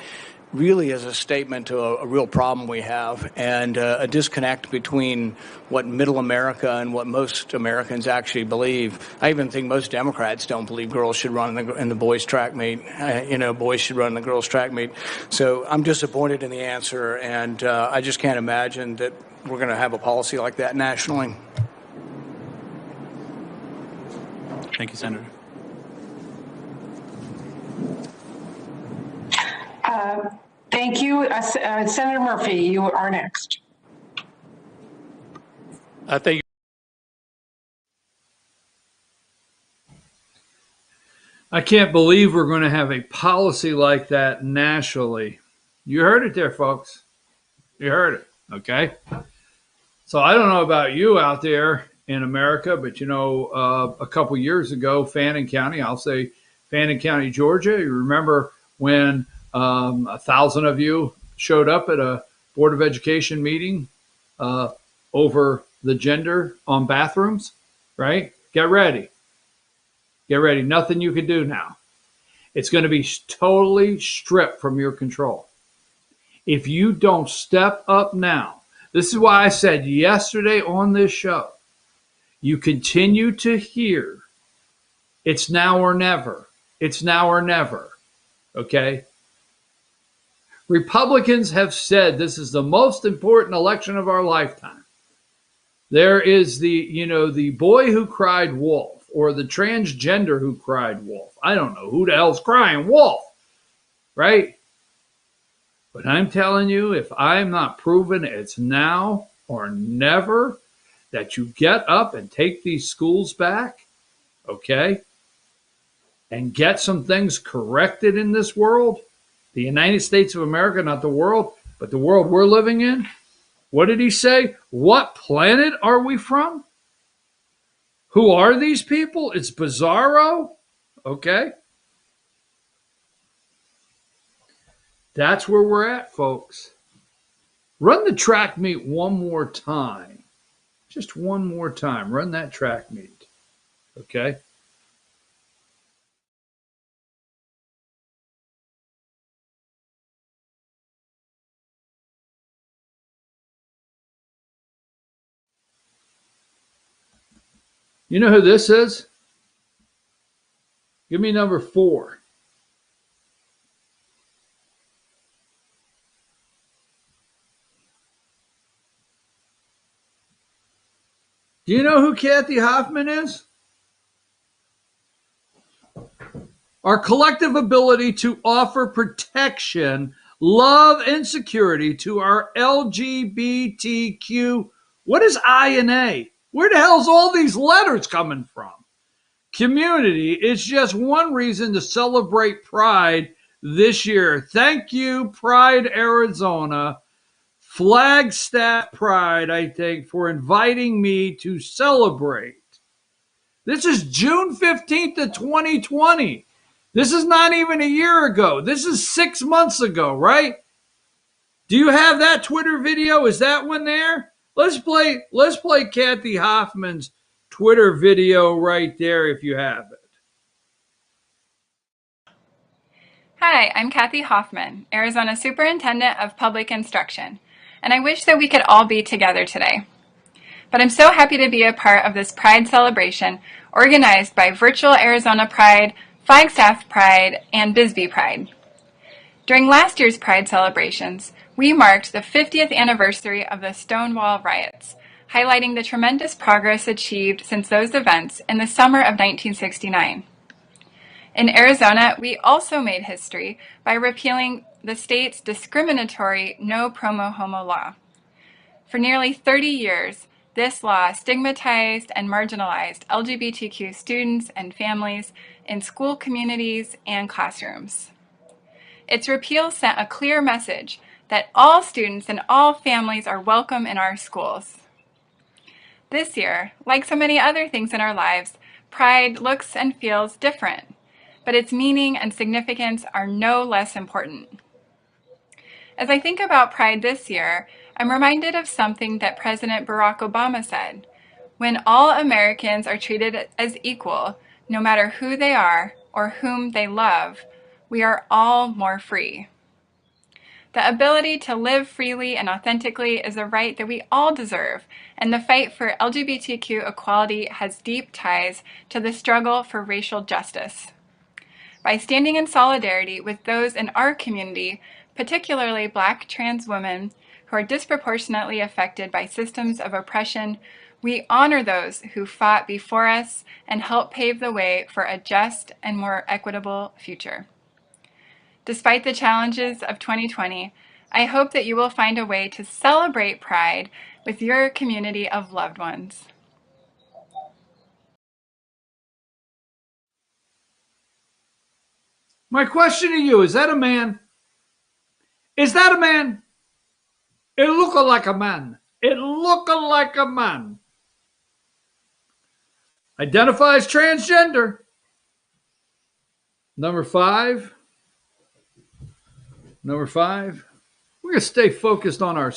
really is a statement to a real problem we have, and a disconnect between what middle America and what most Americans actually believe. I even think most Democrats don't believe girls should run in the boys' track meet. Boys should run in the girls' track meet. So I'm disappointed in the answer, and I just can't imagine that we're going to have a policy like that nationally. Thank you, Senator. Thank you. Senator Murphy, you are next. Thank you. I can't believe we're going to have a policy like that nationally. You heard it there, folks. You heard it, okay? So I don't know about you out there in America, but, a couple years ago, Fannin County, Georgia, you remember when 1,000 of you showed up at a Board of Education meeting over the gender on bathrooms, right? Get ready. Get ready. Nothing you can do now. It's going to be totally stripped from your control. If you don't step up now, this is why I said yesterday on this show, you continue to hear it's now or never. It's now or never. Okay? Republicans have said this is the most important election of our lifetime. There is the boy who cried wolf, or the transgender who cried wolf. I don't know who the hell's crying wolf, right? But I'm telling you, if I'm not proven it's now or never that you get up and take these schools back, okay, and get some things corrected in this world, the United States of America, not the world, but the world we're living in. What did he say? What planet are we from? Who are these people? It's bizarro. Okay. That's where we're at, folks. Run the track meet one more time. Just one more time. Run that track meet. Okay. You know who this is? Give me number 4. Do you know who Kathy Hoffman is? Our collective ability to offer protection, love, and security to our LGBTQ. What is I and A? Where the hell's all these letters coming from? Community is just one reason to celebrate Pride this year. Thank you, Pride Arizona, Flagstaff Pride, I think, for inviting me to celebrate. This is June 15th of 2020. This is not even a year ago. This is 6 months ago, right? Do you have that Twitter video? Is that one there? Let's play Kathy Hoffman's Twitter video right there if you have it. Hi, I'm Kathy Hoffman, Arizona Superintendent of Public Instruction, and I wish that we could all be together today. but I'm so happy to be a part of this Pride celebration organized by Virtual Arizona Pride, Flagstaff Pride, and Bisbee Pride. During last year's Pride celebrations, we marked the 50th anniversary of the Stonewall riots, highlighting the tremendous progress achieved since those events in the summer of 1969. In Arizona, we also made history by repealing the state's discriminatory no promo homo law. For nearly 30 years, this law stigmatized and marginalized LGBTQ students and families in school communities and classrooms. Its repeal sent a clear message that all students and all families are welcome in our schools. This year, like so many other things in our lives, Pride looks and feels different, but its meaning and significance are no less important. As I think about Pride this year, I'm reminded of something that President Barack Obama said: when all Americans are treated as equal, no matter who they are or whom they love, we are all more free. The ability to live freely and authentically is a right that we all deserve, and the fight for LGBTQ equality has deep ties to the struggle for racial justice. By standing in solidarity with those in our community, particularly Black trans women who are disproportionately affected by systems of oppression, we honor those who fought before us and help pave the way for a just and more equitable future. Despite the challenges of 2020, I hope that you will find a way to celebrate Pride with your community of loved ones. My question to you, is that a man? Is that a man? It look like a man. It look like a man. Identifies transgender. Number five. We're going to stay focused on our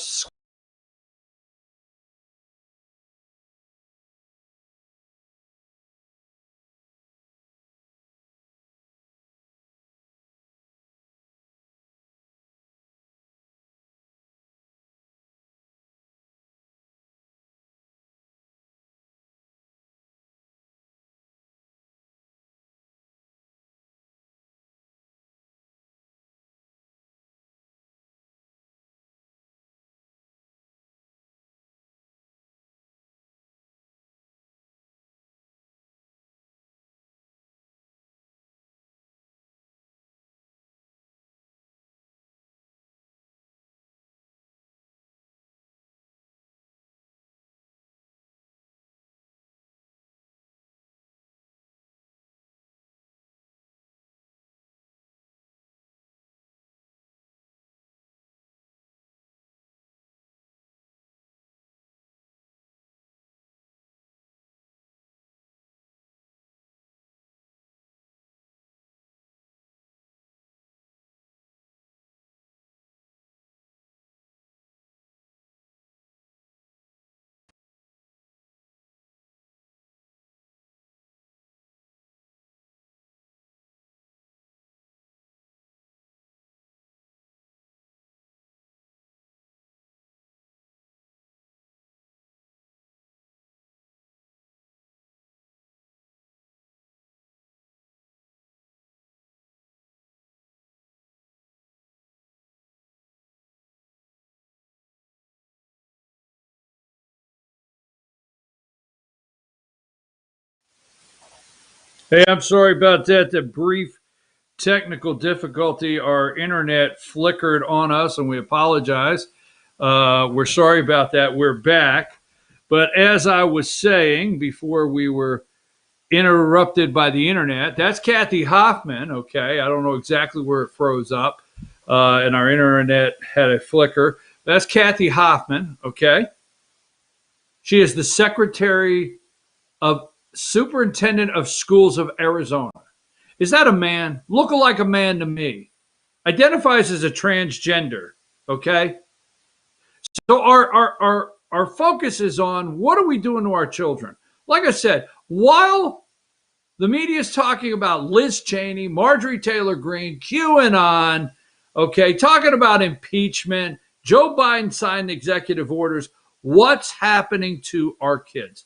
Hey, I'm sorry about that. The brief technical difficulty. Our internet flickered on us, and we apologize. We're sorry about that. We're back. But as I was saying before we were interrupted by the internet, that's Kathy Hoffman, okay? I don't know exactly where it froze up, and our internet had a flicker. That's Kathy Hoffman, okay? She is the Secretary of Superintendent of Schools of Arizona. Is that a man? Looking like a man to me. Identifies as a transgender, okay? So our focus is on what are we doing to our children? Like I said, while the media is talking about Liz Cheney, Marjorie Taylor Greene, QAnon, okay, talking about impeachment, Joe Biden signed executive orders, What's happening to our kids?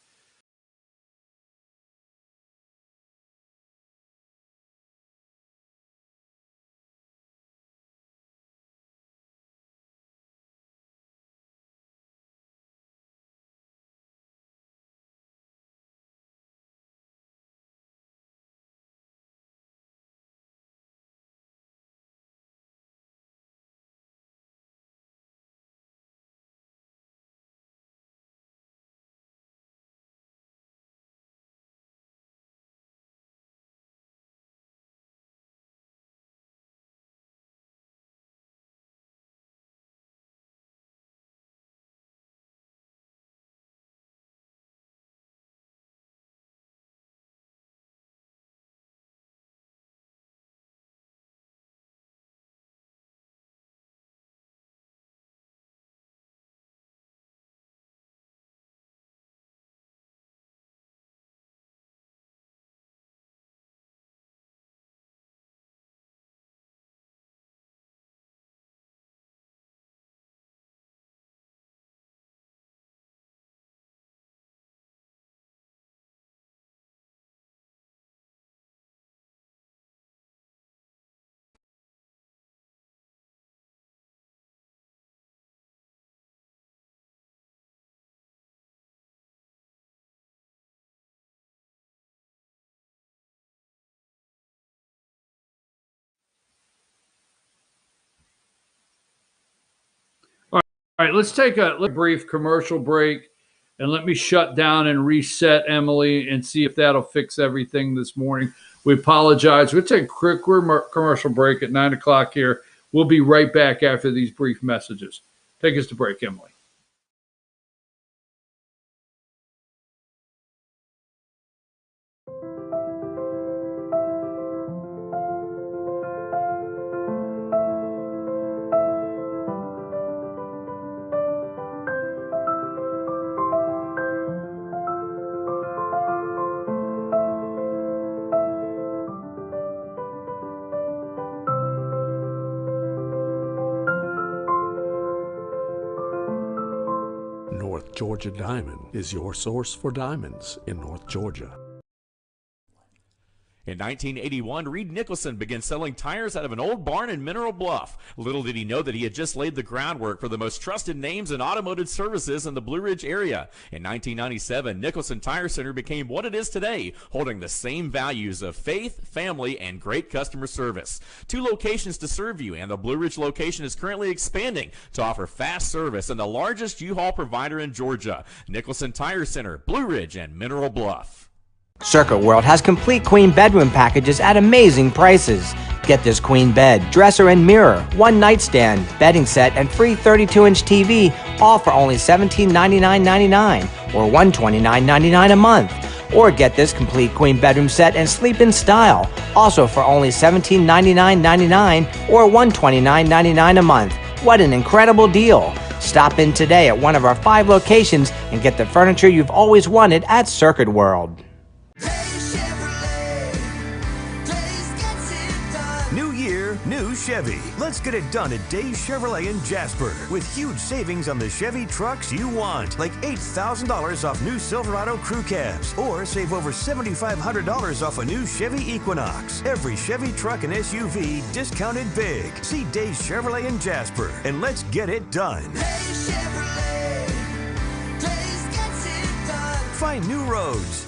All right, let's take a brief commercial break and let me shut down and reset Emily and see if that'll fix everything this morning. We apologize. We'll take a quick commercial break at 9 o'clock here. We'll be right back after these brief messages. Take us to break, Emily. North Georgia Diamond is your source for diamonds in North Georgia. In 1981, Reed Nicholson began selling tires out of an old barn in Mineral Bluff. Little did he know that he had just laid the groundwork for the most trusted names in automotive services in the Blue Ridge area. In 1997, Nicholson Tire Center became what it is today, holding the same values of faith, family, and great customer service. 2 locations to serve you, and the Blue Ridge location is currently expanding to offer fast service and the largest U-Haul provider in Georgia. Nicholson Tire Center, Blue Ridge, and Mineral Bluff. Circuit World has complete queen bedroom packages at amazing prices. Get this queen bed, dresser and mirror, 1 nightstand, bedding set, and free 32-inch TV, all for only $1799.99 or $129.99 a month. Or get this complete queen bedroom set and sleep in style, also for only $1799.99 or $129.99 a month. What an incredible deal! Stop in today at one of our 5 locations and get the furniture you've always wanted at Circuit World. New year, new Chevy. Let's get it done at Days Chevrolet in Jasper with huge savings on the Chevy trucks you want, like $8,000 off new Silverado crew cabs, or save over $7,500 off a new Chevy Equinox. Every Chevy truck and SUV discounted big. See Days Chevrolet in Jasper and let's get it done. Days Chevrolet. Days gets it done. Find new roads.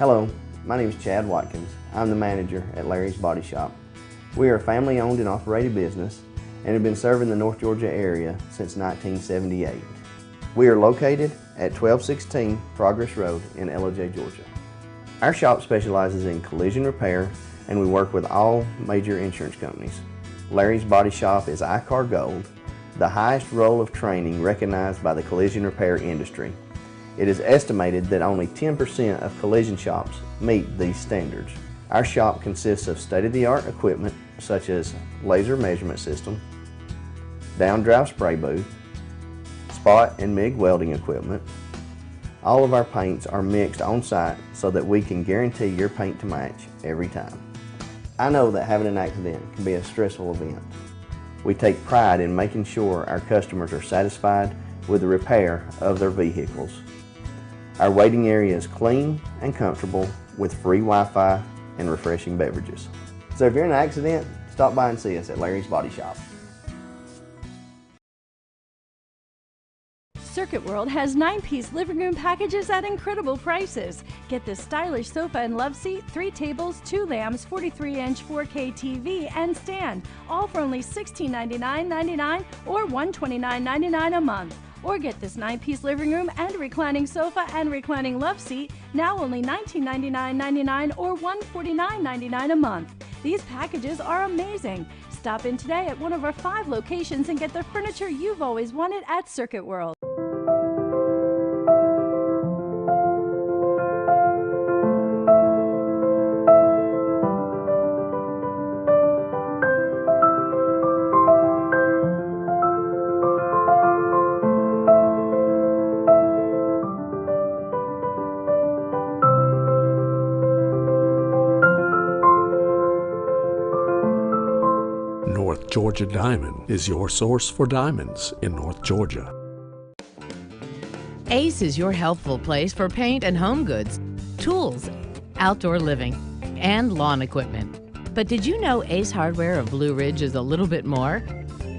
Hello, my name is Chad Watkins. I'm the manager at Larry's Body Shop. We are a family-owned and operated business and have been serving the North Georgia area since 1978. We are located at 1216 Progress Road in Ellijay, Georgia. Our shop specializes in collision repair and we work with all major insurance companies. Larry's Body Shop is ICAR Gold, the highest role of training recognized by the collision repair industry. It is estimated that only 10% of collision shops meet these standards. Our shop consists of state-of-the-art equipment such as laser measurement system, down-drive spray booth, spot and MIG welding equipment. All of our paints are mixed on site so that we can guarantee your paint to match every time. I know that having an accident can be a stressful event. We take pride in making sure our customers are satisfied with the repair of their vehicles. Our waiting area is clean and comfortable with free Wi-Fi and refreshing beverages. So if you're in an accident, stop by and see us at Larry's Body Shop. Circuit World has 9-piece living room packages at incredible prices. Get this stylish sofa and love seat, 3 tables, 2 lamps, 43-inch 4K TV, and stand, all for only $1699.99 or $129.99 a month. Or get this 9-piece living room and reclining sofa and reclining love seat, now only $1999.99 or $149.99 a month. These packages are amazing. Stop in today at one of our 5 locations and get the furniture you've always wanted at Circuit World. North Georgia Diamond is your source for diamonds in North Georgia. Ace is your healthful place for paint and home goods, tools, outdoor living, and lawn equipment. But did you know Ace Hardware of Blue Ridge is a little bit more?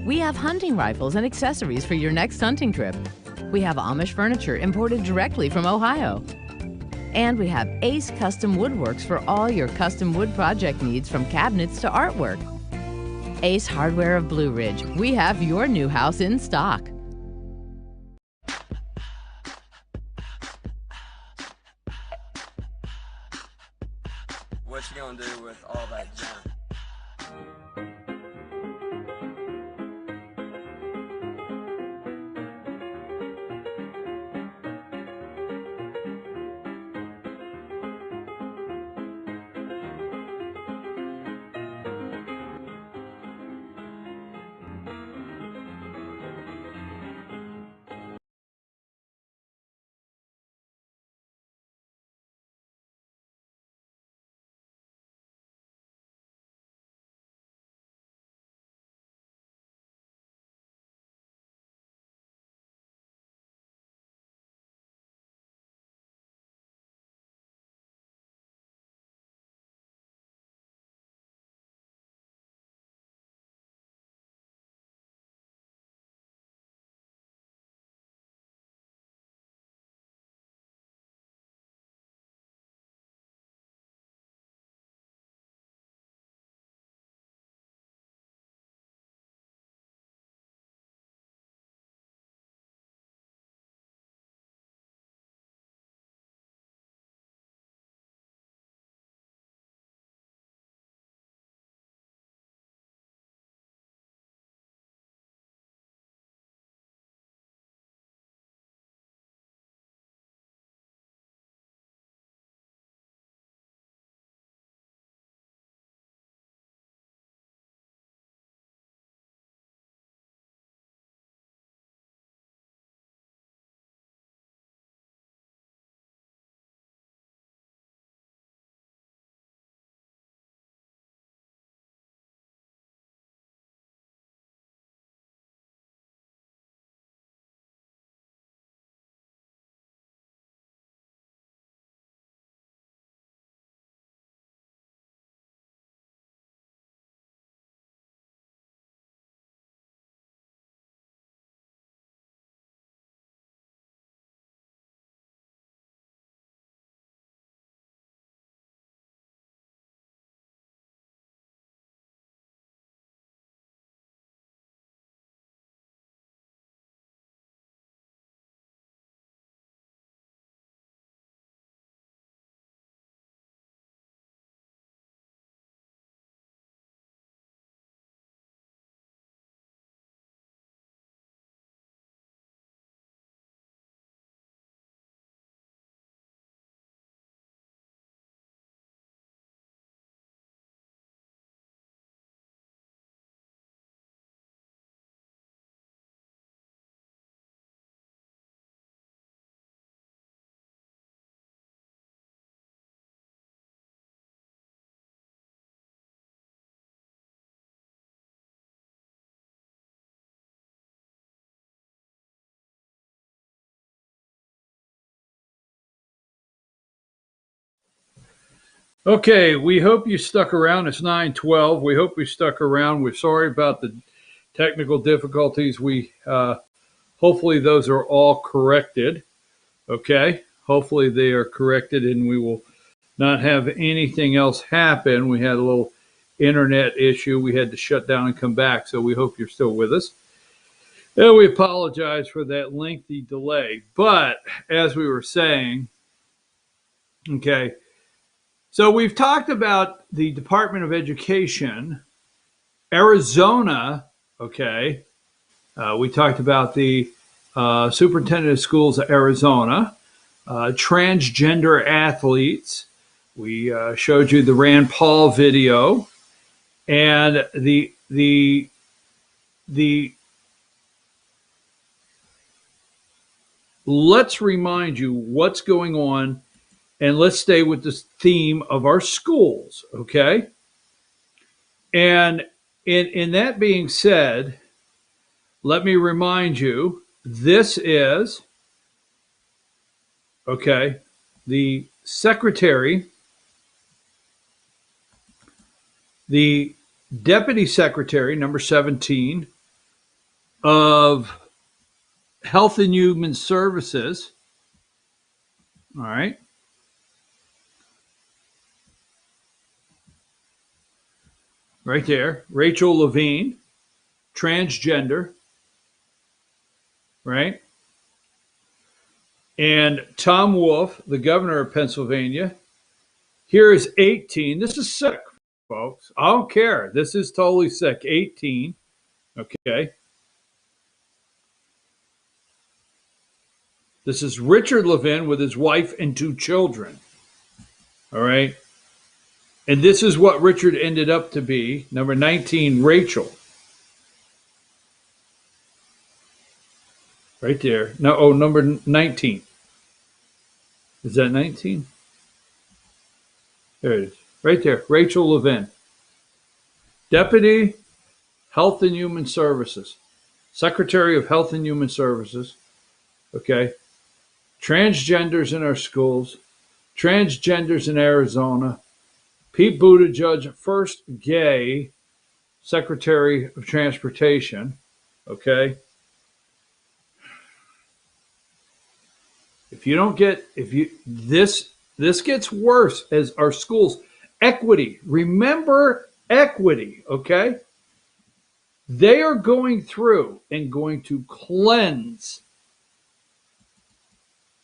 We have hunting rifles and accessories for your next hunting trip. We have Amish furniture imported directly from Ohio. And we have Ace Custom Woodworks for all your custom wood project needs, from cabinets to artwork. Ace Hardware of Blue Ridge, we have your new house in stock. What you gonna do with all that junk? Okay, we hope you stuck around. It's 9:12. We hope you stuck around. We're sorry about the technical difficulties. We hopefully those are all corrected. Okay, hopefully they are corrected, and we will not have anything else happen. We had a little internet issue. We had to shut down and come back. So we hope you're still with us. And we apologize for that lengthy delay. But as we were saying, okay. So we've talked about the Department of Education, Arizona, okay. We talked about the Superintendent of Schools of Arizona, transgender athletes. We showed you the Rand Paul video, and the let's remind you what's going on. And let's stay with this theme of our schools, okay? And in that being said, let me remind you, this is, okay, the secretary, the deputy secretary, number 17, of Health and Human Services, all right? Right there, Rachel Levine, transgender, right? And Tom Wolf, the governor of Pennsylvania. Here is 18. This is sick, folks. I don't care. This is totally sick. 18, okay? This is Richard Levin with his wife and 2 children, all right? And this is what Richard ended up to be. Number 19, Rachel. Right there. No, oh, number 19. Is that 19? There it is. Right there. Rachel Levin. Deputy Health and Human Services. Secretary of Health and Human Services. Okay. Transgenders in our schools. Transgenders in Arizona. Pete Buttigieg, first gay Secretary of Transportation, okay? This gets worse as our schools. Equity, remember equity, okay? They are going through and going to cleanse,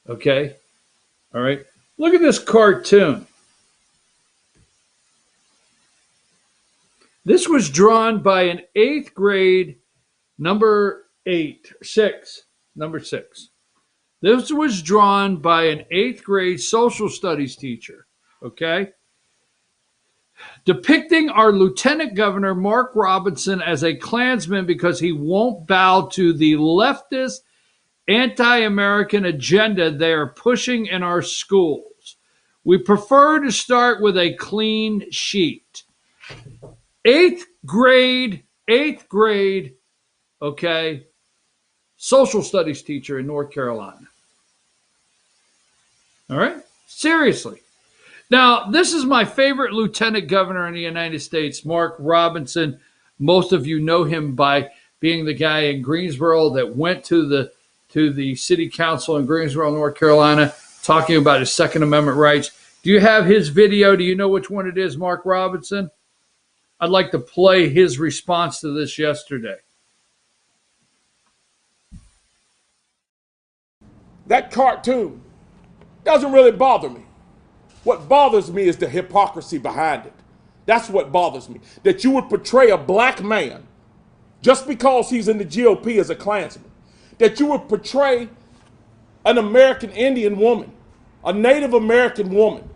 okay? All right, look at this cartoon. This was drawn by an 8th grade, number 6. This was drawn by an 8th grade social studies teacher, okay? Depicting our Lieutenant Governor, Mark Robinson, as a Klansman because he won't bow to the leftist, anti-American agenda they are pushing in our schools. We prefer to start with a clean sheet. 8th grade, okay, social studies teacher in North Carolina. All right? Seriously. Now, this is my favorite lieutenant governor in the United States, Mark Robinson. Most of you know him by being the guy in Greensboro that went to the city council in Greensboro, North Carolina, talking about his Second Amendment rights. Do you have his video? Do you know which one it is, Mark Robinson? I'd like to play his response to this yesterday. That cartoon doesn't really bother me. What bothers me is the hypocrisy behind it. That's what bothers me. That you would portray a black man just because he's in the GOP as a Klansman. That you would portray an American Indian woman, a Native American woman,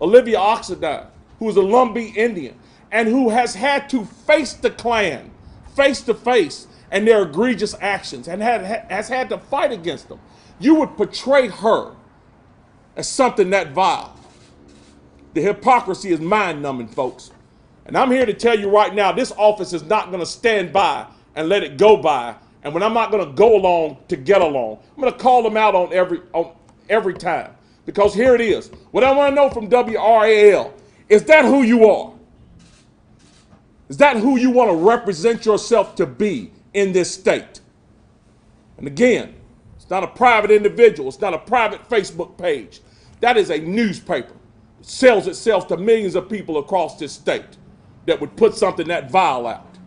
Olivia Oxendine, who is a Lumbee Indian, and who has had to face the Klan face to face and their egregious actions and has had to fight against them. You would portray her as something that vile. The hypocrisy is mind-numbing, folks. And I'm here to tell you right now, this office is not going to stand by and let it go by. And when I'm not going to go along to get along, I'm going to call them out on every time. Because here it is. What I want to know from WRAL Is that who you are? Is that who you want to represent yourself to be in this state? And again, it's not a private individual. It's not a private Facebook page. That is a newspaper. It sells itself to millions of people across this state that would put something that vile out.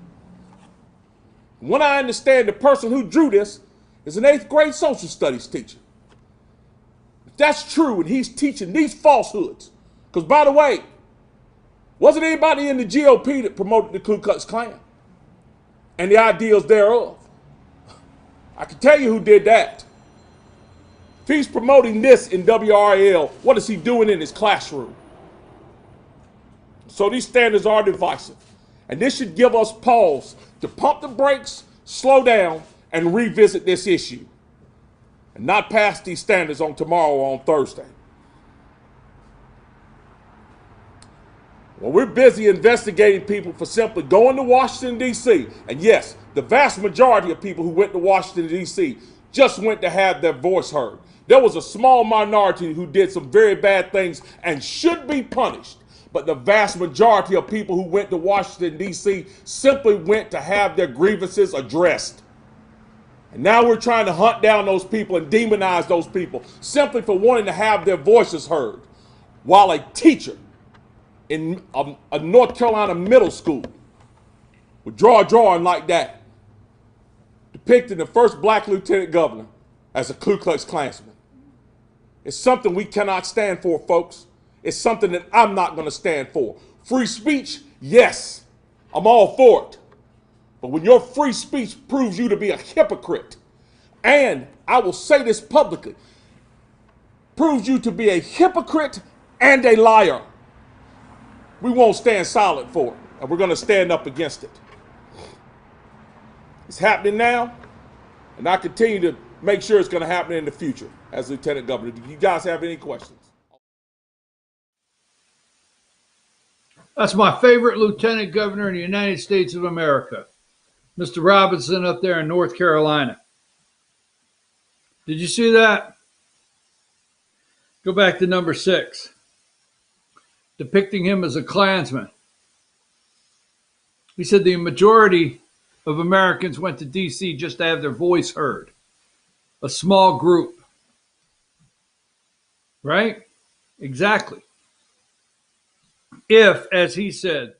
When I understand the person who drew this is an 8th grade social studies teacher. If that's true and he's teaching these falsehoods, because by the way, wasn't anybody in the GOP that promoted the Ku Klux Klan and the ideals thereof? I can tell you who did that. If he's promoting this in WRAL, what is he doing in his classroom? So these standards are divisive. And this should give us pause to pump the brakes, slow down, and revisit this issue. And not pass these standards on tomorrow or on Thursday. Well, we're busy investigating people for simply going to Washington, D.C. And yes, the vast majority of people who went to Washington, D.C. just went to have their voice heard. There was a small minority who did some very bad things and should be punished. But the vast majority of people who went to Washington, D.C. simply went to have their grievances addressed. And now we're trying to hunt down those people and demonize those people simply for wanting to have their voices heard. While a teacher in a North Carolina middle school would draw a drawing like that, depicting the first black lieutenant governor as a Ku Klux Klansman. It's something we cannot stand for, folks. It's something that I'm not going to stand for. Free speech, yes, I'm all for it. But when your free speech proves you to be a hypocrite, and I will say this publicly, proves you to be a hypocrite and a liar, we won't stand silent for it, and we're going to stand up against it. It's happening now, and I continue to make sure it's going to happen in the future as Lieutenant Governor. Do you guys have any questions? That's my favorite lieutenant governor in the United States of America, Mr. Robinson up there in North Carolina. Did you see that? Go back to number 6, depicting him as a Klansman. He said the majority of Americans went to D.C. just to have their voice heard. A small group. Right? Exactly. If, as he said,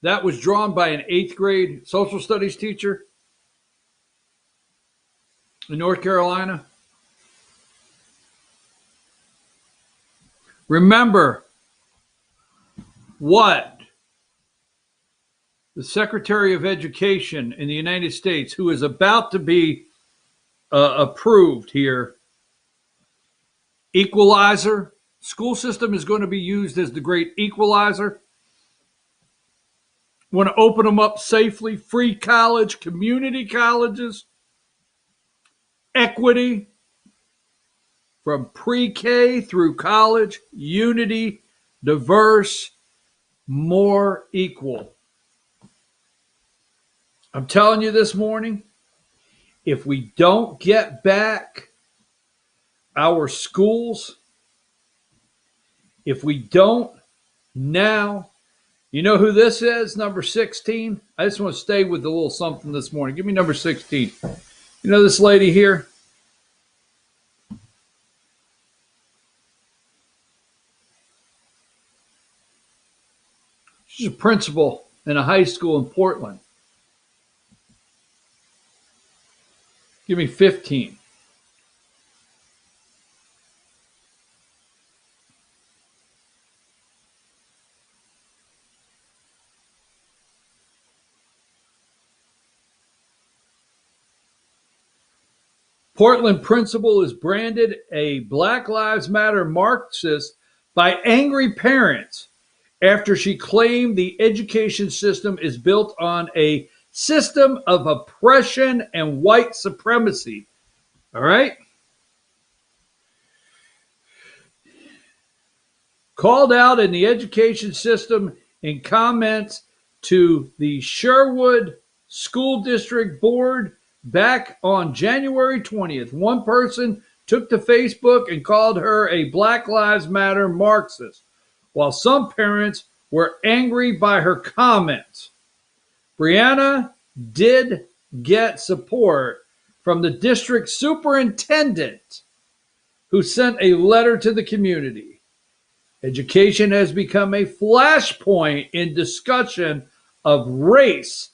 that was drawn by an 8th grade social studies teacher in North Carolina, remember what the Secretary of Education in the United States, who is about to be approved here, equalizer. School system is going to be used as the great equalizer. Want to open them up safely, free college, community colleges, equity from pre-K through college, unity, diverse, more equal. I'm telling you this morning, if we don't get back our schools, if we don't now, you know who this is? Number 16. I just want to stay with a little something this morning. Give me number 16. You know this lady here? She's a principal in a high school in Portland. Give me 15. Portland principal is branded a Black Lives Matter Marxist by angry parents after she claimed the education system is built on a system of oppression and white supremacy. All right? Called out in the education system in comments to the Sherwood School District Board back on January 20th. One person took to Facebook and called her a Black Lives Matter Marxist. while some parents were angry by her comments. Brianna did get support from the district superintendent, who sent a letter to the community. Education has become a flashpoint in discussion of race,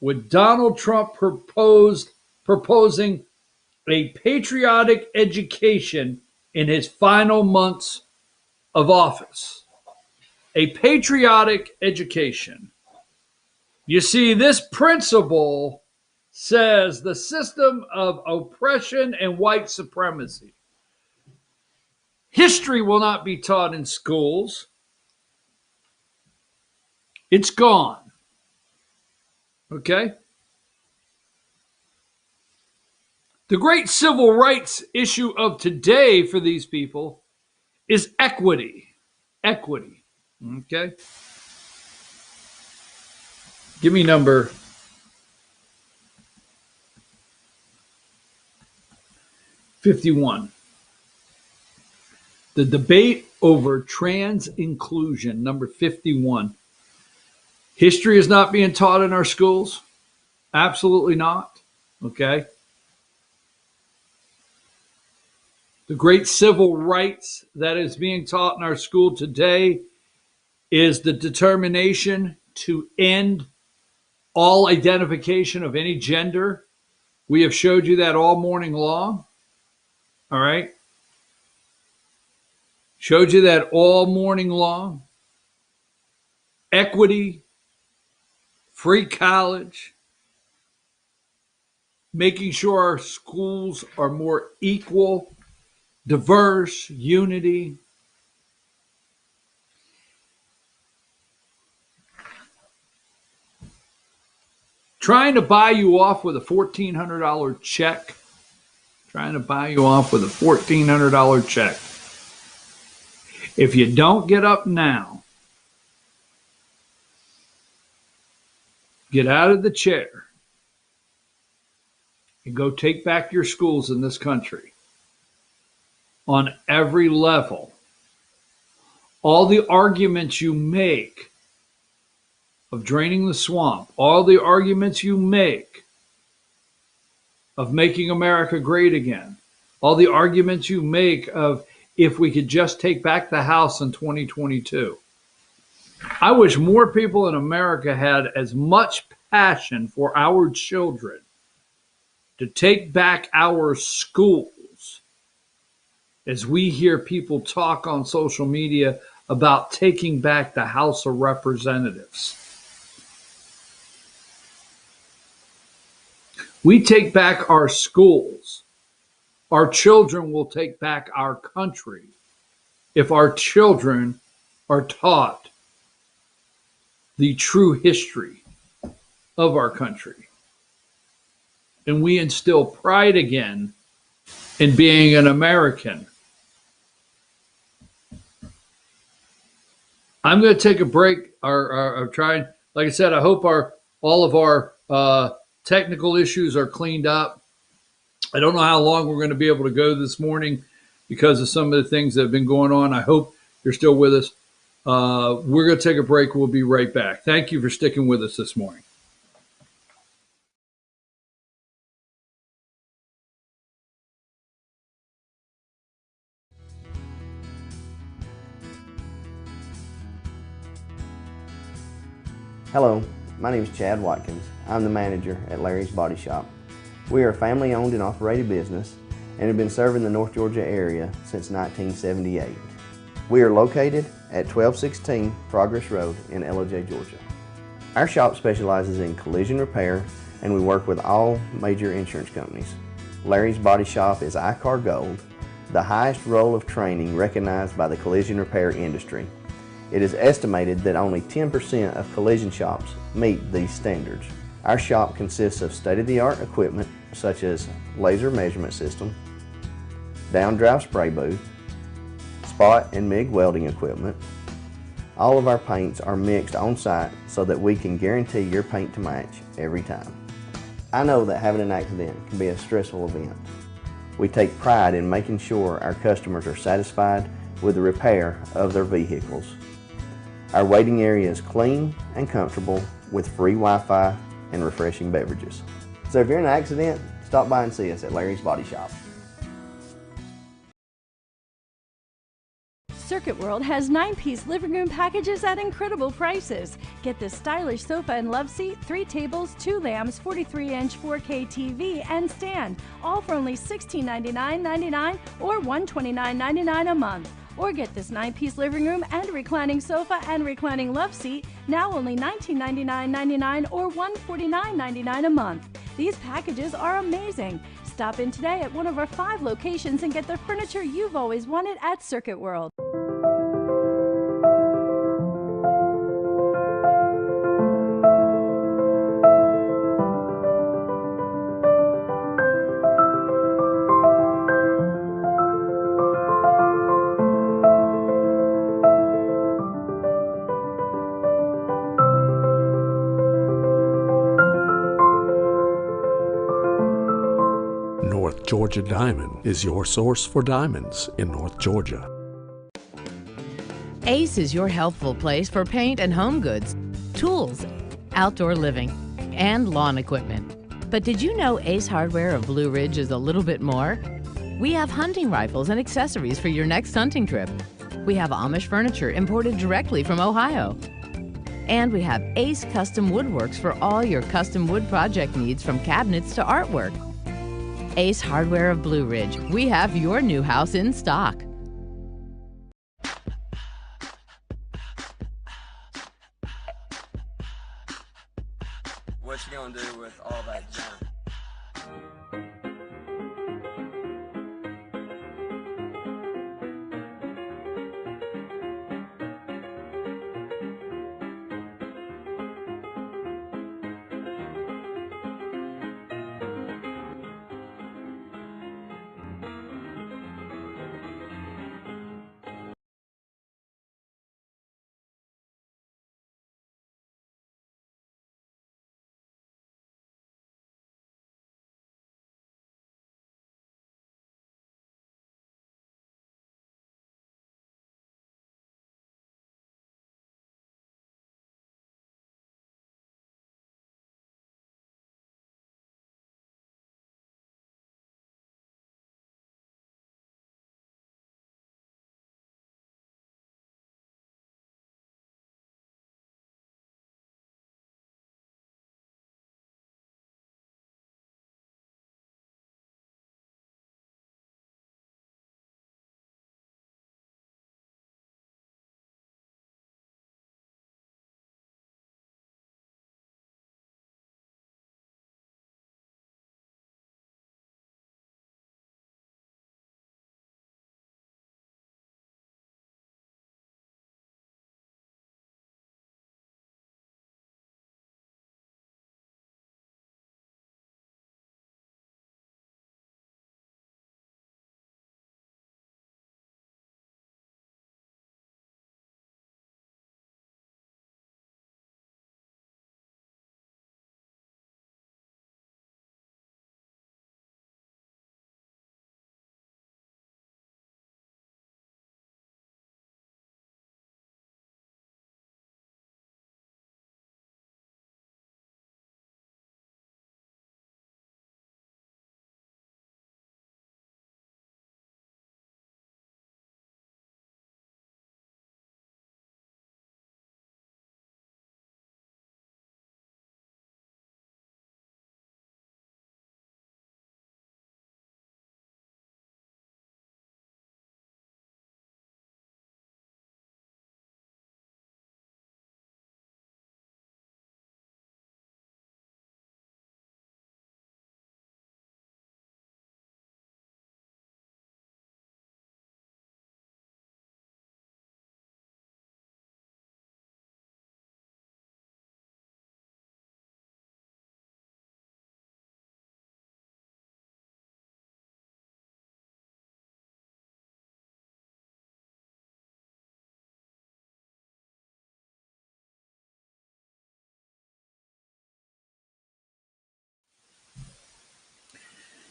with Donald Trump proposing a patriotic education in his final months of office. A patriotic education. You see, this principle says the system of oppression and white supremacy. History will not be taught in schools. It's gone. Okay? The great civil rights issue of today for these people is equity. Equity. Okay? Give me number 51. The debate over trans inclusion, number 51. History is not being taught in our schools. Absolutely not. Okay? The great civil rights that is being taught in our school today is the determination to end all identification of any gender. We have showed you that all morning long. All right? Showed you that all morning long. Equity, free college, making sure our schools are more equal, diverse, unity. Trying to buy you off with a $1,400 check. Trying to buy you off with a $1,400 check. If you don't get up now, get out of the chair and go take back your schools in this country on every level. All the arguments you make of draining the swamp, all the arguments you make of making America great again, all the arguments you make of if we could just take back the House in 2022. I wish more people in America had as much passion for our children to take back our schools as we hear people talk on social media about taking back the House of Representatives. We take back our schools. Our children will take back our country if our children are taught the true history of our country. And we instill pride again in being an American. I'm going to take a break or try. Like I said, I hope all of our technical issues are cleaned up. I don't know how long we're going to be able to go this morning because of some of the things that have been going on. I hope you're still with us. We're going to take a break. We'll be right back. Thank you for sticking with us this morning. Hello, my name is Chad Watkins. I'm the manager at Larry's Body Shop. We are a family-owned and operated business and have been serving the North Georgia area since 1978. We are located at 1216 Progress Road in Ellijay, Georgia. Our shop specializes in collision repair and we work with all major insurance companies. Larry's Body Shop is ICAR Gold, the highest role of training recognized by the collision repair industry. It is estimated that only 10% of collision shops meet these standards. Our shop consists of state-of-the-art equipment such as laser measurement system, down-drive spray booth, spot and MIG welding equipment. All of our paints are mixed on-site so that we can guarantee your paint to match every time. I know that having an accident can be a stressful event. We take pride in making sure our customers are satisfied with the repair of their vehicles. Our waiting area is clean and comfortable with free Wi-Fi and refreshing beverages. So if you're in an accident, stop by and see us at Larry's Body Shop. Circuit World has 9-piece living room packages at incredible prices. Get this stylish sofa and love seat, 3 tables, 2 lamps, 43-inch 4K TV, and stand, all for only $1699.99 or $129.99 a month. Or get this 9-piece living room and reclining sofa and reclining love seat, now only $1999.99 or $149.99 a month. These packages are amazing. Stop in today at one of our 5 locations and get the furniture you've always wanted at Circuit World. North Georgia Diamond is your source for diamonds in North Georgia. Ace is your healthful place for paint and home goods, tools, outdoor living, and lawn equipment. But did you know Ace Hardware of Blue Ridge is a little bit more? We have hunting rifles and accessories for your next hunting trip. We have Amish furniture imported directly from Ohio. And we have Ace Custom Woodworks for all your custom wood project needs, from cabinets to artwork. Ace Hardware of Blue Ridge. We have your new house in stock. What you gonna do with all that junk?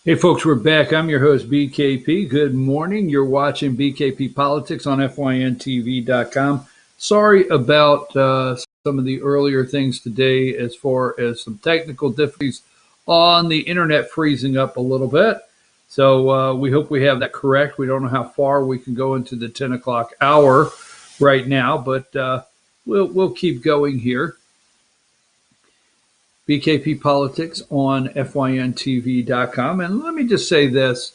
Hey, folks, we're back. I'm your host, BKP. Good morning. You're watching BKP Politics on FYNTV.com. Sorry about some of the earlier things today as far as some technical difficulties on the internet freezing up a little bit. So we hope we have that correct. We don't know how far we can go into the 10 o'clock hour right now, but we'll keep going here. BKP Politics on FYNTV.com. And let me just say this.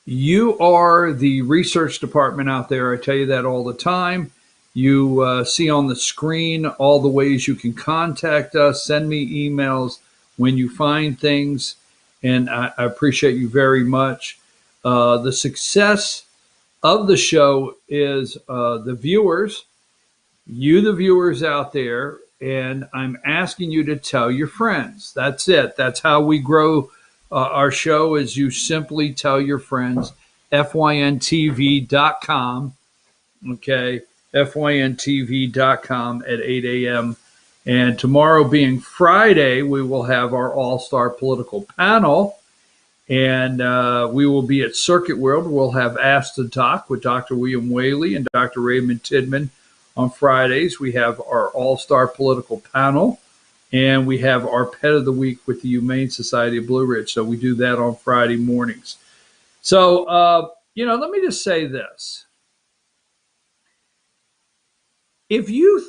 You are the research department out there. I tell you that all the time. You see on the screen all the ways you can contact us. Send me emails when you find things. And I appreciate you very much. The success of the show is the viewers, you, the viewers out there. And I'm asking you to tell your friends. That's it. That's how we grow our show, is you simply tell your friends. FYNTV.com. Okay. FYNTV.com at 8 a.m. And tomorrow being Friday, we will have our all-star political panel. And we will be at Circuit World. We'll have Ask the Doc with Dr. William Whaley and Dr. Raymond Tidman. On Fridays, we have our all-star political panel, and we have our pet of the week with the Humane Society of Blue Ridge. So we do that on Friday mornings. So, let me just say this. If you're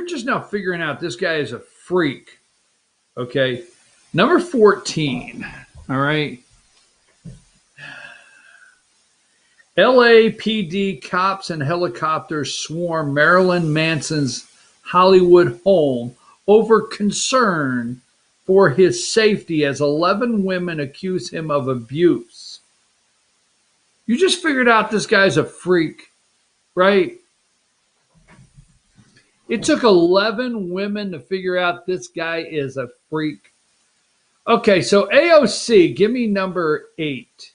just now figuring out this guy is a freak, okay, number 14, all right, LAPD cops and helicopters swarm Marilyn Manson's Hollywood home over concern for his safety as 11 women accuse him of abuse. You just figured out this guy's a freak, right? It took 11 women to figure out this guy is a freak. Okay, so AOC, give me number 8.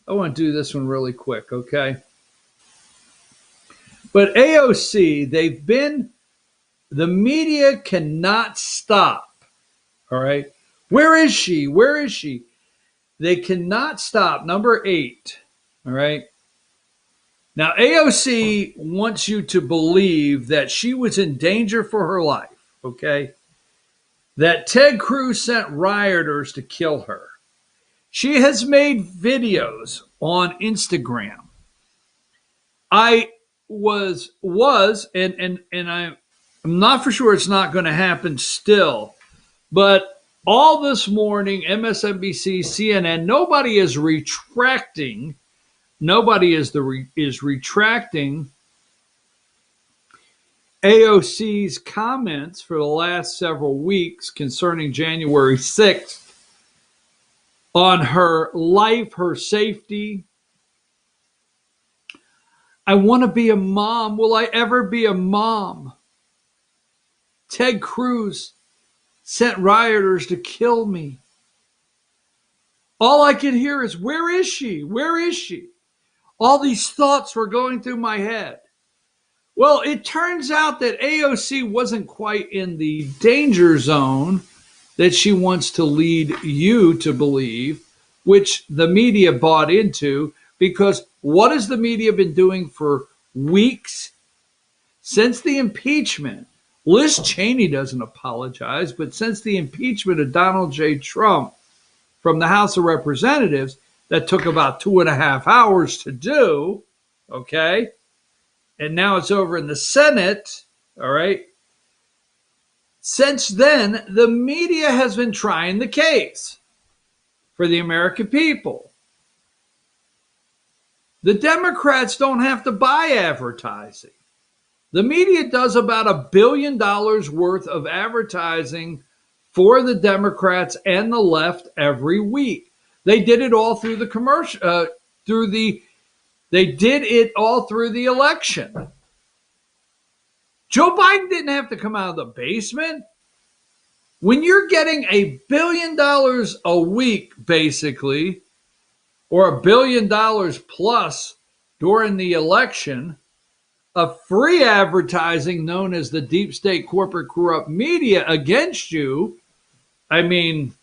I want to do this one really quick, okay? But AOC, the media cannot stop, all right? Where is she? Where is she? They cannot stop. Number 8, all right? Now, AOC wants you to believe that she was in danger for her life, okay? That Ted Cruz sent rioters to kill her. She has made videos on Instagram. I was, and I'm not for sure it's not going to happen still, but all this morning, MSNBC, CNN, nobody is retracting. Nobody is retracting AOC's comments for the last several weeks concerning January 6th. On her life, her safety. I want to be a mom. Will I ever be a mom? Ted Cruz sent rioters to kill me. All I could hear is, where is she? Where is she? All these thoughts were going through my head. Well, it turns out that AOC wasn't quite in the danger zone that she wants to lead you to believe, which the media bought into, because what has the media been doing for weeks? Since the impeachment, Liz Cheney doesn't apologize, but since the impeachment of Donald J. Trump from the House of Representatives, that took about 2.5 hours to do, okay? And now it's over in the Senate, all right? Since then, the media has been trying the case for the American people. The Democrats don't have to buy advertising. The media does about $1 billion worth of advertising for the Democrats and the left every week. They did it all through the commercial, they did it all through the election. Joe Biden didn't have to come out of the basement. When you're getting $1 billion a week, basically, or $1 billion plus during the election, of free advertising known as the deep state corporate corrupt media against you, I mean,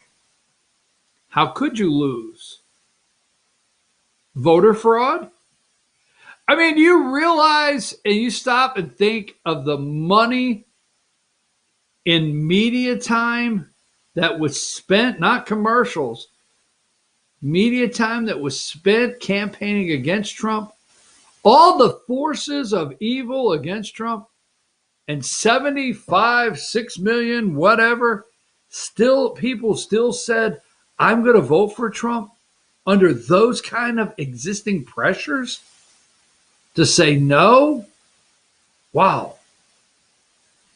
how could you lose? Voter fraud? I mean, you realize and you stop and think of the money in media time that was spent, not commercials, media time that was spent campaigning against Trump, all the forces of evil against Trump, and 75, 6 million, whatever, still people still said, I'm going to vote for Trump under those kind of existing pressures to say no. Wow.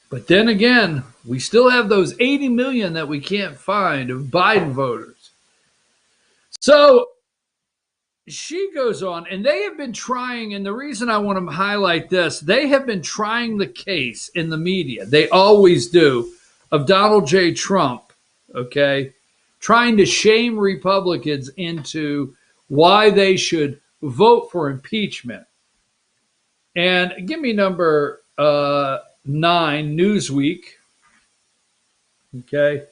But then again, we still have those 80 million that we can't find of Biden voters. So she goes on, and they have been trying, and the reason I want to highlight this, they have been trying the case in the media, they always do, of Donald J. Trump, okay, trying to shame Republicans into why they should vote for impeachment. And give me number 9, Newsweek, okay.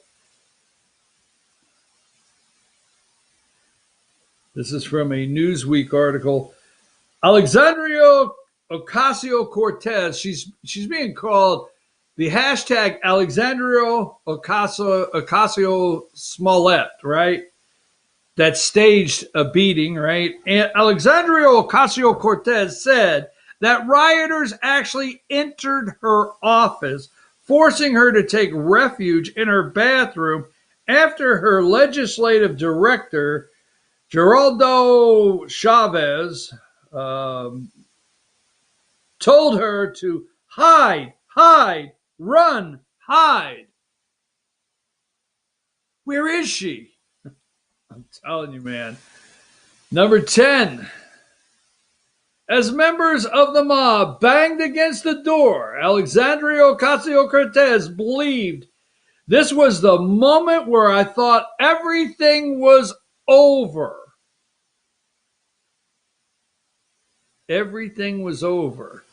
This is from a Newsweek article. Alexandria Ocasio-Cortez, she's being called the hashtag Alexandria Ocasio-Smollett, right? That staged a beating, right? And Alexandria Ocasio-Cortez said that rioters actually entered her office, forcing her to take refuge in her bathroom after her legislative director, Geraldo Chavez, told her to hide, run, hide. Where is she? I'm telling you, man. Number 10. As members of the mob banged against the door, Alexandria Ocasio-Cortez believed this was the moment where I thought everything was over. Everything was over.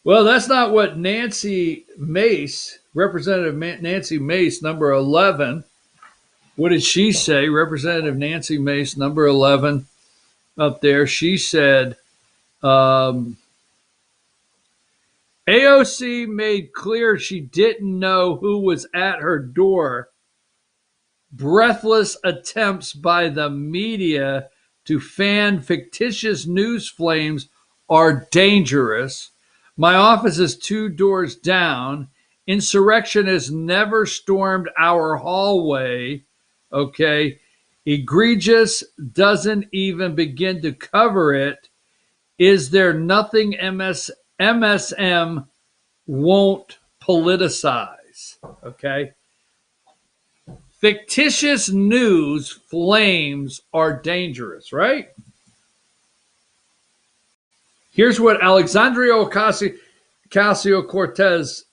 Well, that's not what Nancy Mace, Representative Nancy Mace, number 11, what did she say? Representative Nancy Mace, number 11, up there, she said, AOC made clear she didn't know who was at her door. Breathless attempts by the media to fan fictitious news flames are dangerous. My office is 2 doors down. Insurrectionists never stormed our hallway. Okay. Egregious doesn't even begin to cover it. Is there nothing MSM won't politicize? Okay. Fictitious news flames are dangerous, right? Here's what Alexandria Ocasio-Cortez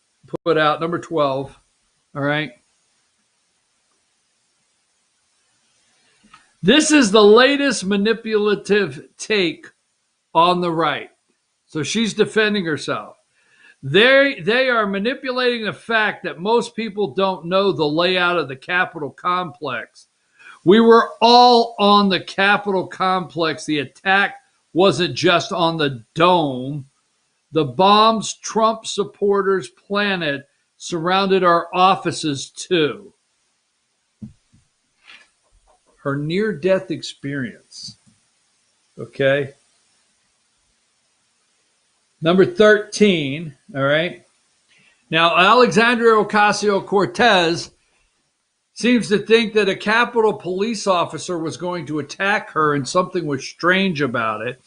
put out, number 12. All right. This is the latest manipulative take on the right. So she's defending herself. They are manipulating the fact that most people don't know the layout of the Capitol complex. We were all on the Capitol complex. The attack wasn't just on the dome. The bombs Trump supporters planted surrounded our offices too. Her near-death experience. Okay. Number 13, all right. Now, Alexandria Ocasio-Cortez seems to think that a Capitol police officer was going to attack her and something was strange about it.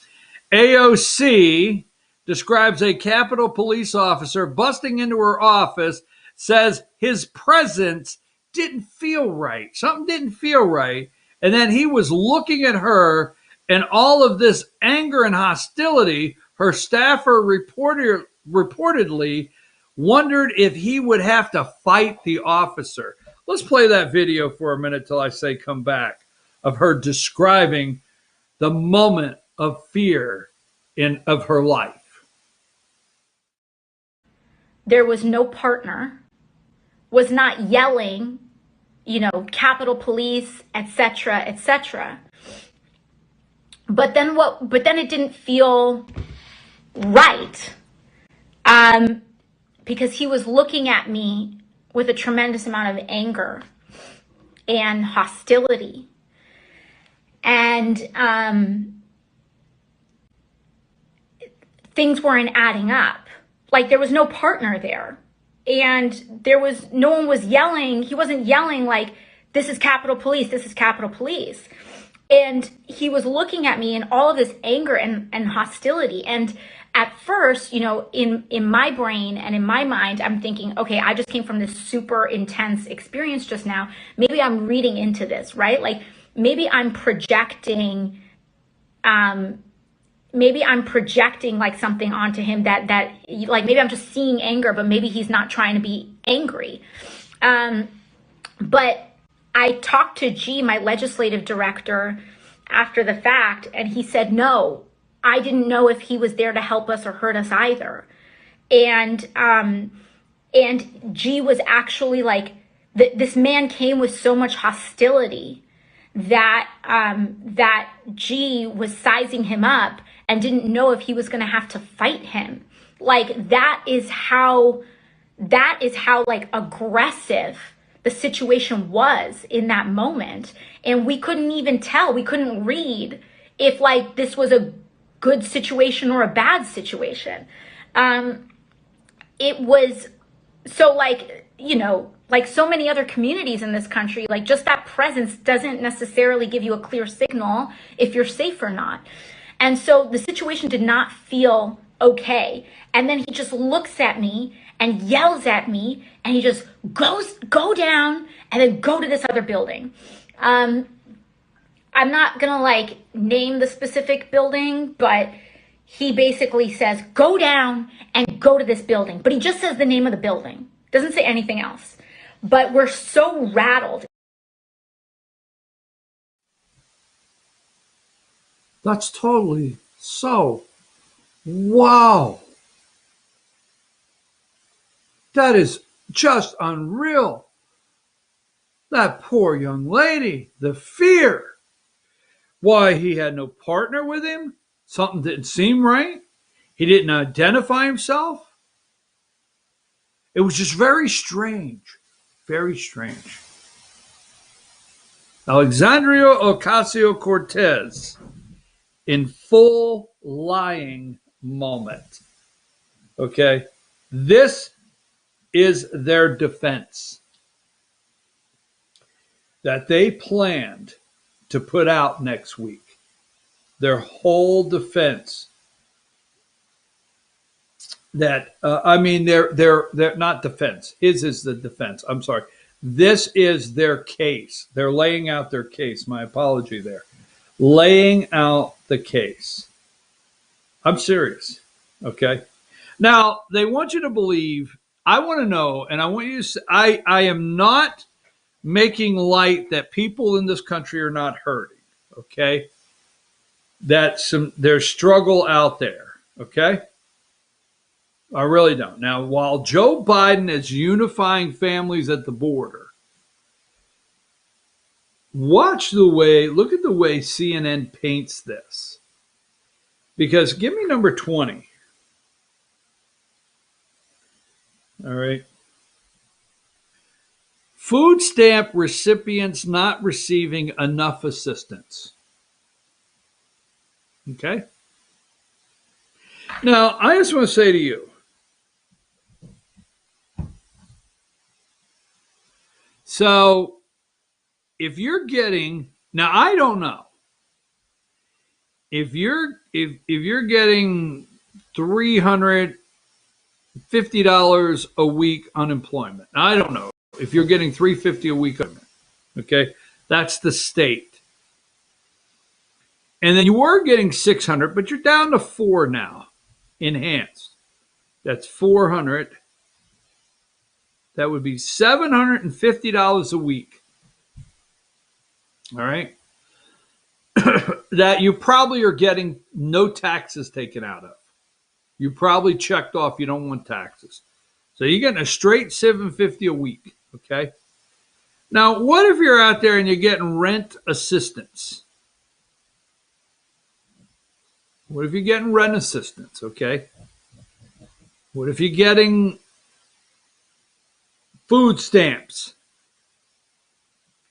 AOC describes a Capitol police officer busting into her office, says his presence didn't feel right. Something didn't feel right. And then he was looking at her, and all of this anger and hostility, her staffer reportedly wondered if he would have to fight the officer. Let's play that video for a minute till I say come back, of her describing the moment of fear of her life. There was no partner, was not yelling, Capitol Police, etc., etc. but then it didn't feel right, because he was looking at me with a tremendous amount of anger and hostility. And things weren't adding up. Like, there was no partner there. And no one was yelling. He wasn't yelling like, this is Capitol Police, this is Capitol Police. And he was looking at me in all of this anger and hostility. And at first, you know, in my brain and in my mind, I'm thinking, okay, I just came from this super intense experience just now. Maybe I'm reading into this, right? Like, maybe I'm projecting, like something onto him that like, maybe I'm just seeing anger, but maybe he's not trying to be angry. But I talked to G, my legislative director, after the fact, and he said, no, I didn't know if he was there to help us or hurt us either. And G was actually like, this man came with so much hostility that G was sizing him up and didn't know if he was going to have to fight him. Like, that is how like aggressive the situation was in that moment. And we couldn't even tell, we couldn't read if like this was a good situation or a bad situation. It was so, like, you know, like so many other communities in this country, like just that presence doesn't necessarily give you a clear signal if you're safe or not. And so the situation did not feel okay. And then he just looks at me and yells at me, and he just go down and then go to this other building. I'm not gonna like name the specific building, but he basically says, go down and go to this building. But he just says the name of the building, doesn't say anything else. But we're so rattled. That's totally so. Wow. That is just unreal. That poor young lady, the fear. Why, he had no partner with him? Something didn't seem right? He didn't identify himself? It was just very strange. Very strange. Alexandria Ocasio-Cortez in full lying moment. Okay? This is their defense that they planned to put out next week. Their whole defense. That they're not defense. His is the defense. I'm sorry. This is their case. They're laying out their case. My apology there. Laying out the case. I'm serious. Okay. Now they want you to believe. I want to know, and I want you to say, I am not making light that people in this country are not hurting. Okay. There's struggle out there. Okay. I really don't. Now, while Joe Biden is unifying families at the border, look at the way CNN paints this. Because give me number 20. All right. Food stamp recipients not receiving enough assistance. Okay. Now, I just want to say to you, so if you're getting, now I don't know, if you're getting $350 a week unemployment, I don't know if you're getting $350 a week, okay, that's the state. And then you were getting $600, but you're down to $400 now, enhanced. That's $400. That would be $750 a week. All right. That you probably are getting no taxes taken out of. You probably checked off you don't want taxes. So you're getting a straight $750 a week. Okay. Now, what if you're out there and you're getting rent assistance? What if you're getting rent assistance? Okay. What if you're getting food stamps?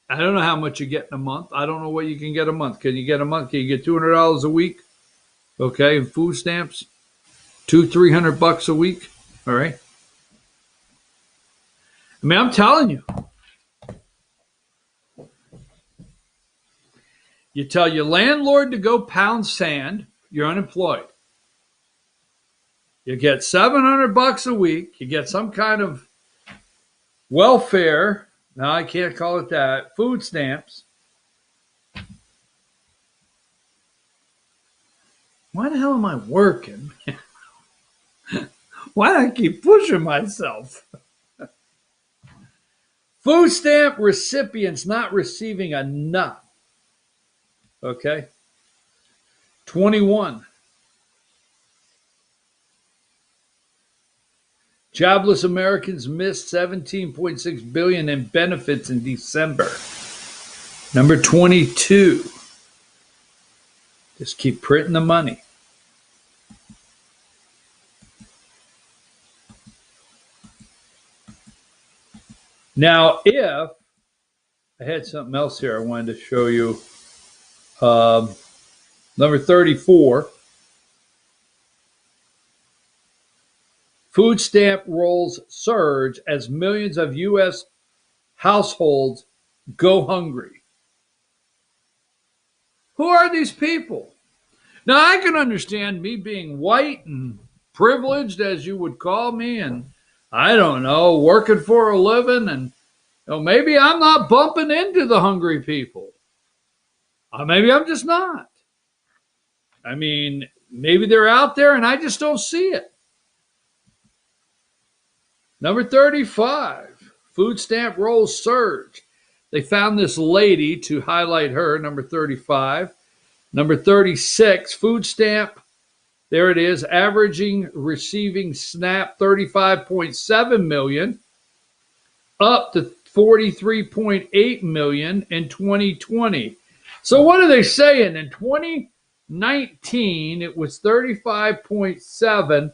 I don't know how much you get in a month. I don't know what you can get a month. Can you get a month? Can you get $200 a week? Okay, in food stamps, $300 a week. All right. I mean, I'm telling you. You tell your landlord to go pound sand, you're unemployed. You get $700 a week. You get some kind of welfare. No, I can't call it that. Food stamps. Why the hell am I working? Why do I keep pushing myself? Food stamp recipients not receiving enough. Okay. 21. Jobless Americans missed $17.6 billion in benefits in December. Number 22. Just keep printing the money. Now, if I had something else here I wanted to show you. Number 34. Food stamp rolls surge as millions of U.S. households go hungry. Who are these people? Now, I can understand me being white and privileged, as you would call me, and I don't know, working for a living, and maybe I'm not bumping into the hungry people. Maybe I'm just not. I mean, maybe they're out there and I just don't see it. Number 35, food stamp rolls surge. They found this lady to highlight her, number 35. Number 36, food stamp, there it is, averaging receiving SNAP 35.7 million, up to 43.8 million in 2020. So what are they saying? In 2019, it was 35.7.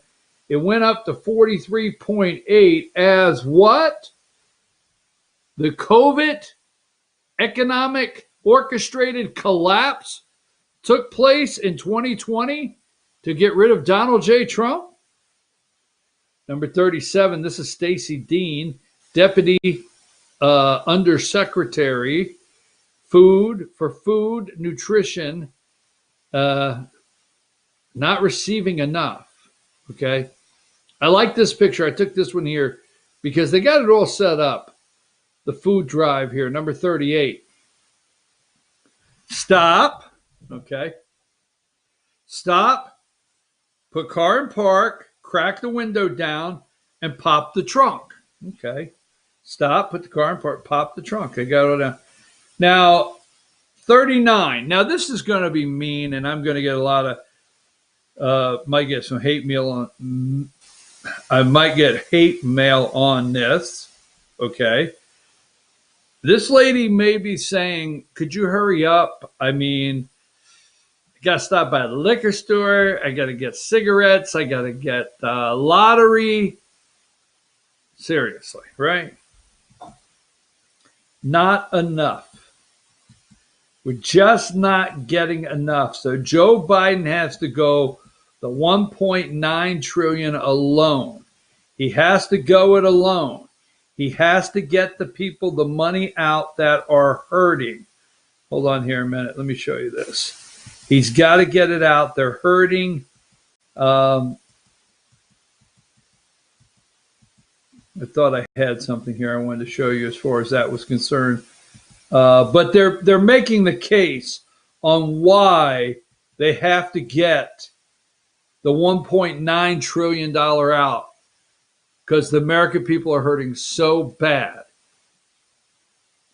It went up to 43.8 as what? The COVID economic orchestrated collapse took place in 2020 to get rid of Donald J. Trump. Number 37, this is Stacey Dean, Deputy Undersecretary, Food Nutrition, not receiving enough. Okay. I like this picture. I took this one here because they got it all set up. The food drive here, number 38. Stop. Okay. Stop. Put car in park, crack the window down, and pop the trunk. Okay. Stop, put the car in park, pop the trunk. I got it down. Now, 39. Now, this is going to be mean, and I'm going to get a lot of, might get some hate mail on. I might get hate mail on this. Okay. This lady may be saying, could you hurry up? I mean, I got to stop by the liquor store. I got to get cigarettes. I got to get lottery. Seriously, right? Not enough. We're just not getting enough. So Joe Biden has to go the 1.9 trillion alone. He has to go it alone. He has to get the people the money out that are hurting. Hold on here a minute. Let me show you this. He's got to get it out. They're hurting. I thought I had something here I wanted to show you as far as that was concerned. But they're making the case on why they have to get the $1.9 trillion out, because the American people are hurting so bad.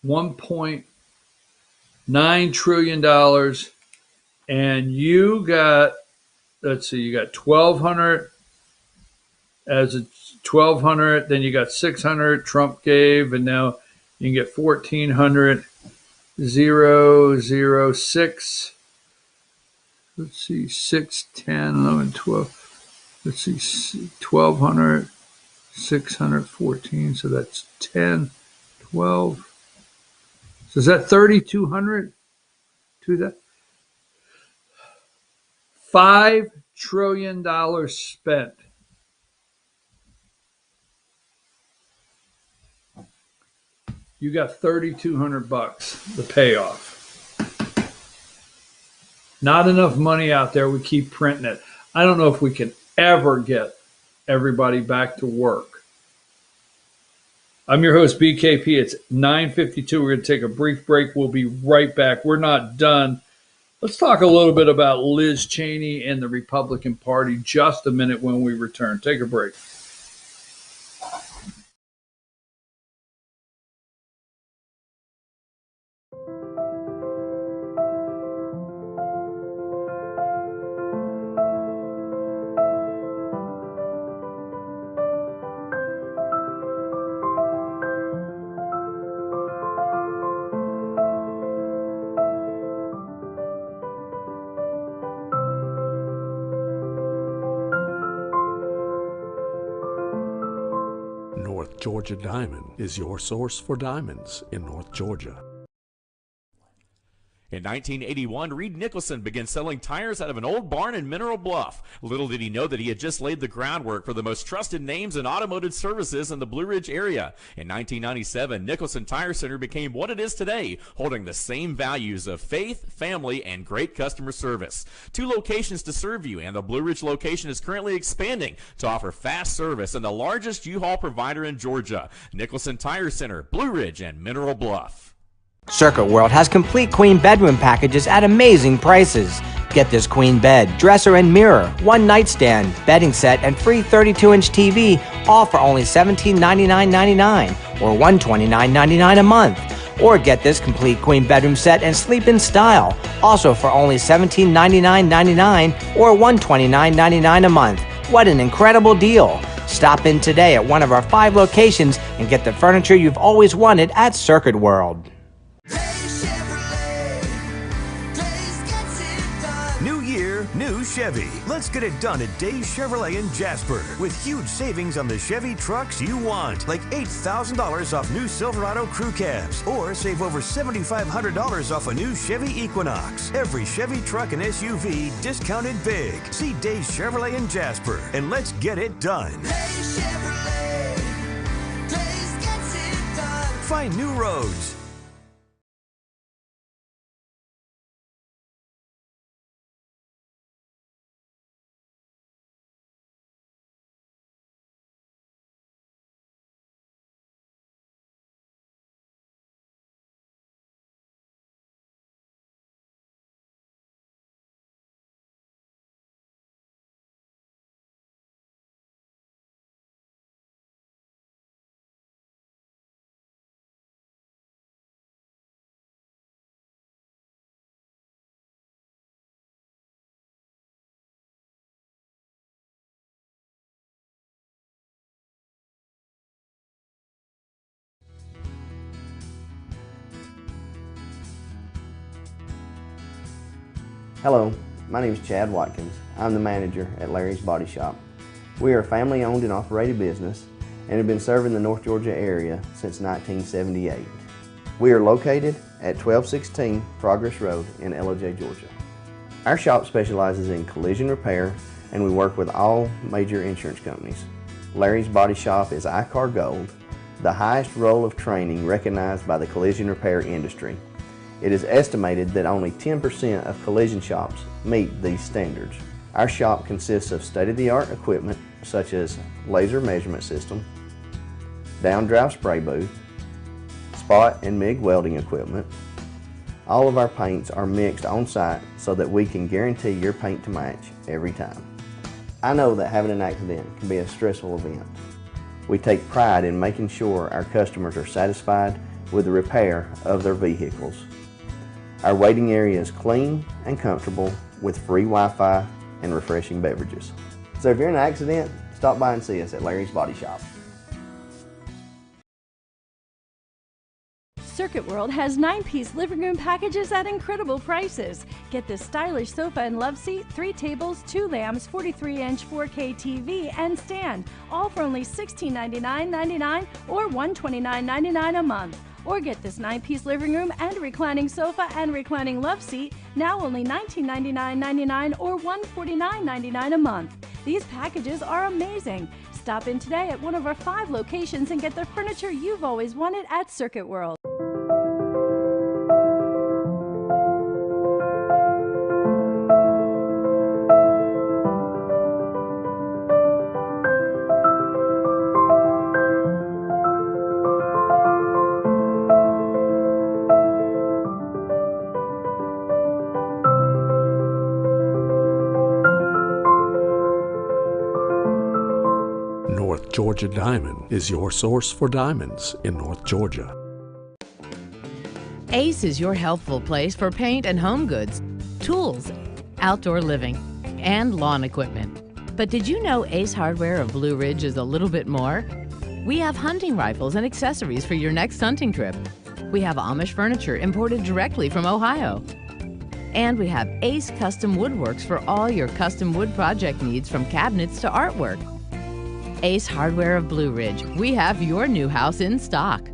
$1.9 trillion, and you got, let's see, you got 1,200 as a 1,200, then you got 600 Trump gave, and now you can get 1,400, 006, let's see, 6, 10, 11, 12. Let's see, 1,200, 614. So that's 10, 12. So is that 3,200 to that? $5 trillion spent. You got $3,200, the payoff. Not enough money out there. We keep printing it. I don't know if we can ever get everybody back to work. I'm your host, BKP. It's 9:52. We're going to take a brief break. We'll be right back. We're not done. Let's talk a little bit about Liz Cheney and the Republican Party just a minute when we return. Take a break. North Georgia Diamond is your source for diamonds in North Georgia. In 1981, Reed Nicholson began selling tires out of an old barn in Mineral Bluff. Little did he know that he had just laid the groundwork for the most trusted names in automotive services in the Blue Ridge area. In 1997, Nicholson Tire Center became what it is today, holding the same values of faith, family, and great customer service. 2 locations to serve you, and the Blue Ridge location is currently expanding to offer fast service and the largest U-Haul provider in Georgia. Nicholson Tire Center, Blue Ridge, and Mineral Bluff. Circuit World has complete queen bedroom packages at amazing prices. Get this queen bed, dresser and mirror, 1 nightstand, bedding set, and free 32-inch TV, all for only $1799.99 or $129.99 a month. Or get this complete queen bedroom set and sleep in style, also for only $1799.99 or $129.99 a month. What an incredible deal! Stop in today at one of our 5 locations and get the furniture you've always wanted at Circuit World. New year, new Chevy. Let's get it done at Days Chevrolet in Jasper with huge savings on the Chevy trucks you want, like $8,000 off new Silverado crew cabs, or save over $7,500 off a new Chevy Equinox. Every Chevy truck and SUV discounted big. See Days Chevrolet in Jasper, and let's get it done. Days Chevrolet. Days gets it done. Find new roads. Hello, my name is Chad Watkins. I'm the manager at Larry's Body Shop. We are a family-owned and operated business and have been serving the North Georgia area since 1978. We are located at 1216 Progress Road in LOJ, Georgia. Our shop specializes in collision repair and we work with all major insurance companies. Larry's Body Shop is ICAR Gold, the highest role of training recognized by the collision repair industry. It is estimated that only 10% of collision shops meet these standards. Our shop consists of state-of-the-art equipment such as laser measurement system, down-drive spray booth, spot and MIG welding equipment. All of our paints are mixed on-site so that we can guarantee your paint to match every time. I know that having an accident can be a stressful event. We take pride in making sure our customers are satisfied with the repair of their vehicles. Our waiting area is clean and comfortable with free Wi-Fi and refreshing beverages. So if you're in an accident, stop by and see us at Larry's Body Shop. Circuit World has 9-piece living room packages at incredible prices. Get this stylish sofa and love seat, 3 tables, 2 lamps, 43-inch 4K TV, and stand, all for only $1699.99 or $129.99 a month. Or get this 9-piece living room and reclining sofa and reclining love seat, now only $1999.99 or $149.99 a month. These packages are amazing. Stop in today at one of our 5 locations and get the furniture you've always wanted at Circuit World. North Georgia Diamond is your source for diamonds in North Georgia. Ace is your healthful place for paint and home goods, tools, outdoor living, and lawn equipment. But did you know Ace Hardware of Blue Ridge is a little bit more? We have hunting rifles and accessories for your next hunting trip. We have Amish furniture imported directly from Ohio. And we have Ace Custom Woodworks for all your custom wood project needs, from cabinets to artwork. Ace Hardware of Blue Ridge. We have your new house in stock.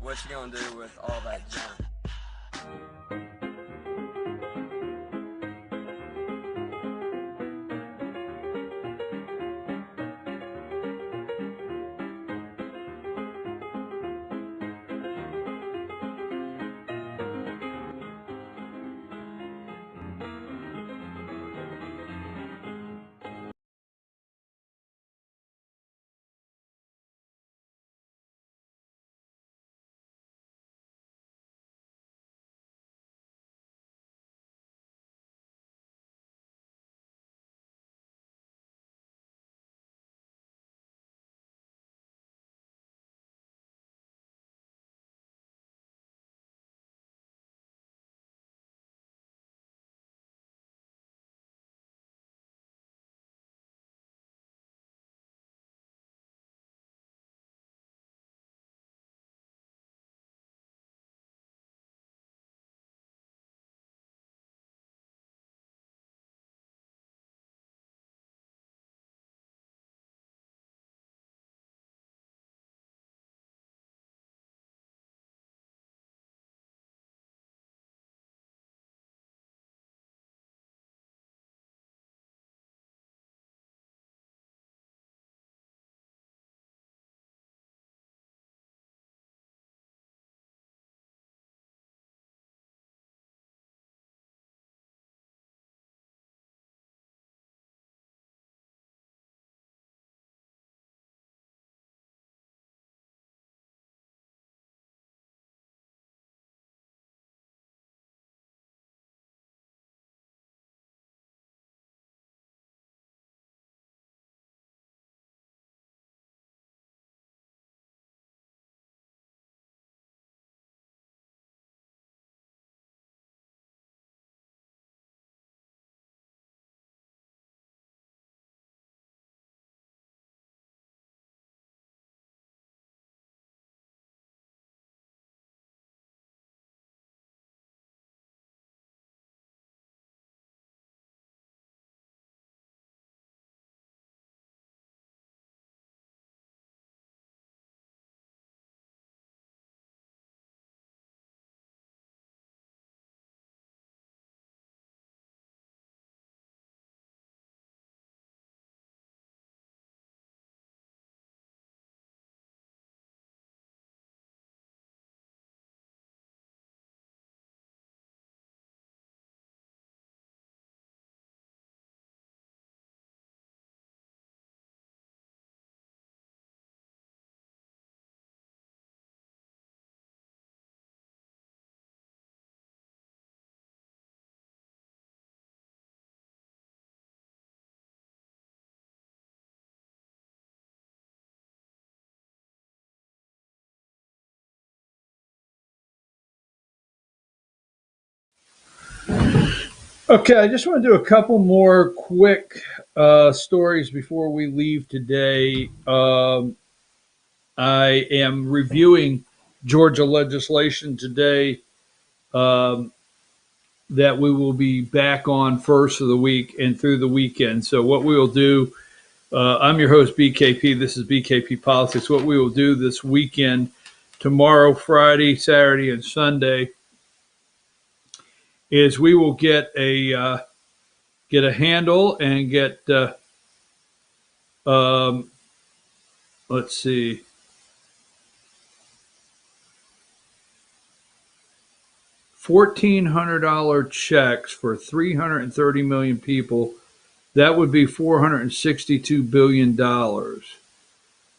What you gonna do with all that junk? Okay, I just want to do a couple more quick stories before we leave today. I am reviewing Georgia legislation today that we will be back on first of the week and through the weekend. So what we will do, I'm your host, BKP. This is BKP Politics. What we will do this weekend, tomorrow, Friday, Saturday, and Sunday, is we will get a handle and get let's see, $1,400 checks for 330 million people. That would be $462 billion.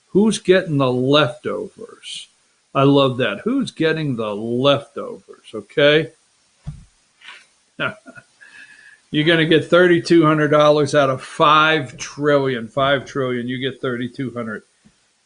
Who's getting the leftovers? I love that. Who's getting the leftovers? Okay. You're going to get $3,200 out of $5 trillion. $5 trillion. You get $3,200.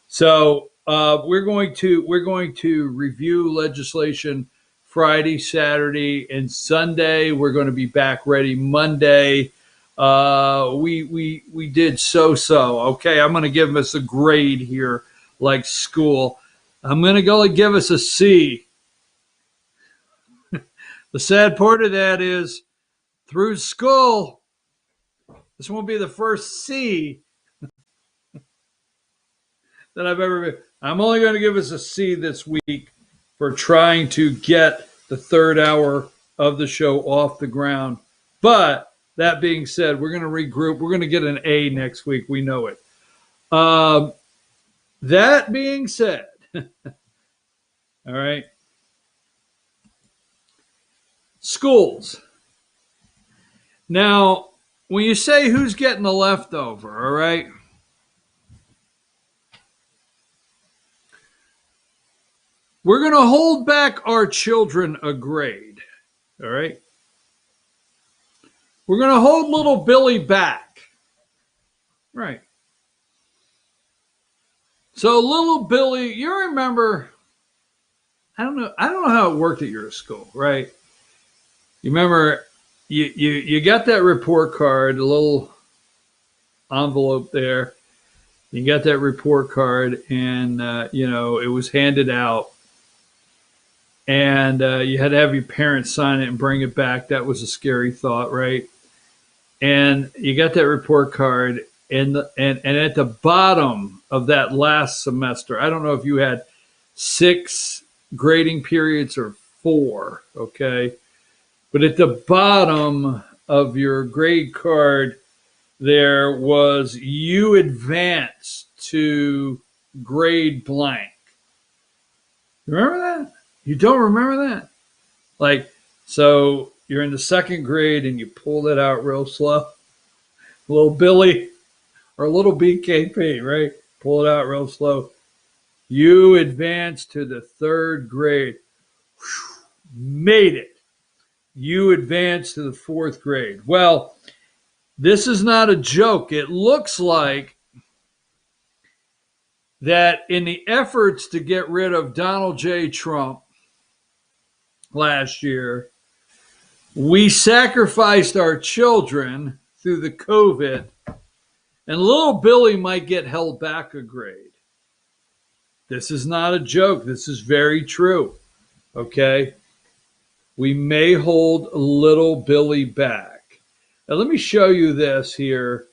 So we're going to review legislation Friday, Saturday, and Sunday. We're going to be back ready Monday. We did so. Okay, I'm going to give us a grade here, like school. I'm going to go and give us a C. The sad part of that is, through school, this won't be the first C that I've ever been. I'm only going to give us a C this week for trying to get the third hour of the show off the ground. But that being said, we're going to regroup. We're going to get an A next week. We know it. That being said, all right. Schools. Now, when you say who's getting the leftover, all right, we're going to hold back our children a grade, all right? We're going to hold little Billy back, right? So little Billy, you remember, I don't know how it worked at your school, right? You remember you got that report card, a little envelope there. You got that report card, and it was handed out, and you had to have your parents sign it and bring it back. That was a scary thought, right? And you got that report card, and at the bottom of that last semester, I don't know if you had 6 grading periods or 4, okay? But at the bottom of your grade card, there was you advanced to grade blank. Remember that? You don't remember that? Like, so you're in the 2nd grade and you pull it out real slow. Little Billy or little BKP, right? Pull it out real slow. You advanced to the 3rd grade. Whew, made it. You advanced to the 4th grade. Well, this is not a joke. It looks like that in the efforts to get rid of Donald J. Trump last year, we sacrificed our children through the COVID, and little Billy might get held back a grade. This is not a joke. This is very true. Okay? We may hold little Billy back. Now, let me show you this here.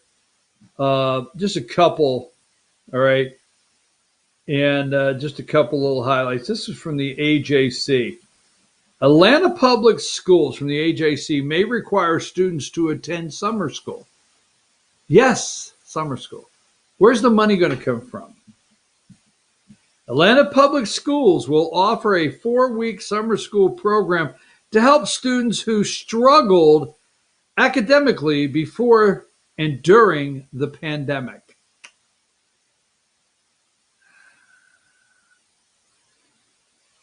Just a couple, all right? And just a couple little highlights. This is from the AJC. Atlanta Public Schools from the AJC may require students to attend summer school. Yes, summer school. Where's the money going to come from? Atlanta Public Schools will offer a 4-week summer school program to help students who struggled academically before and during the pandemic.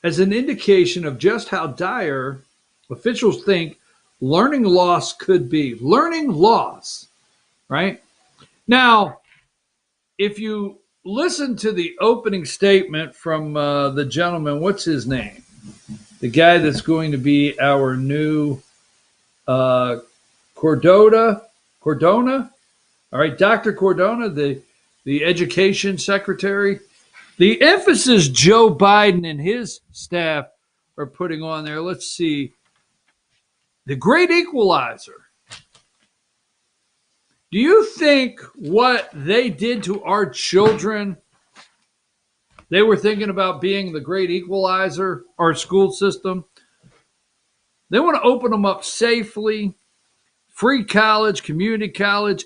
As an indication of just how dire officials think learning loss could be. Learning loss, right? Now, if you listen to the opening statement from the gentleman, what's his name? The guy that's going to be our new Cordona. All right, Dr. Cordona, the education secretary. The emphasis Joe Biden and his staff are putting on there. Let's see. The great equalizer. Do you think what they did to our children, they were thinking about being the great equalizer, our school system? They want to open them up safely, free college, community college,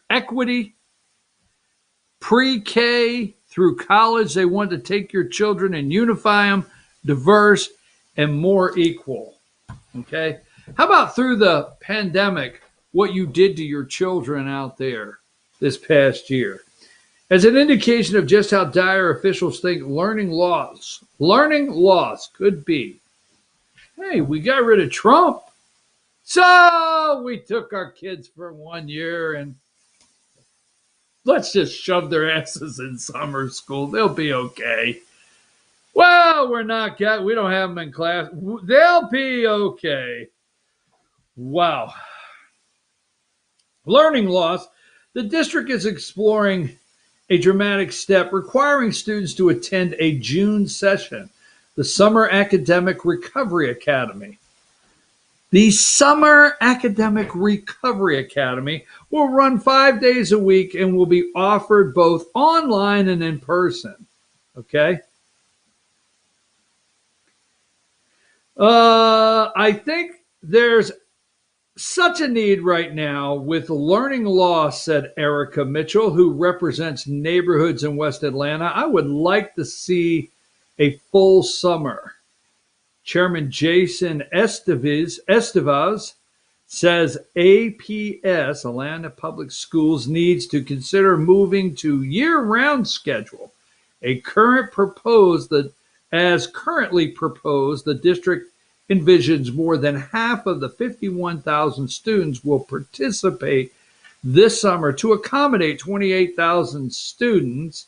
equity, pre-K through college. They want to take your children and unify them, diverse and more equal. Okay? How about through the pandemic, what you did to your children out there this past year? As an indication of just how dire officials think learning loss could be. Hey, we got rid of Trump. So we took our kids for 1 year and let's just shove their asses in summer school. They'll be okay. Well, we don't have them in class. They'll be okay. Wow. Learning loss. The district is exploring a dramatic step requiring students to attend a June session, the Summer Academic Recovery Academy. The Summer Academic Recovery Academy will run 5 days a week and will be offered both online and in person. Okay? I think there's such a need right now with learning loss, said Erica Mitchell, who represents neighborhoods in West Atlanta. I would like to see a full summer. Chairman Jason Estevez says APS, Atlanta Public Schools, needs to consider moving to year-round schedule. As currently proposed, the district envisions more than half of the 51,000 students will participate this summer. To accommodate 28,000 students,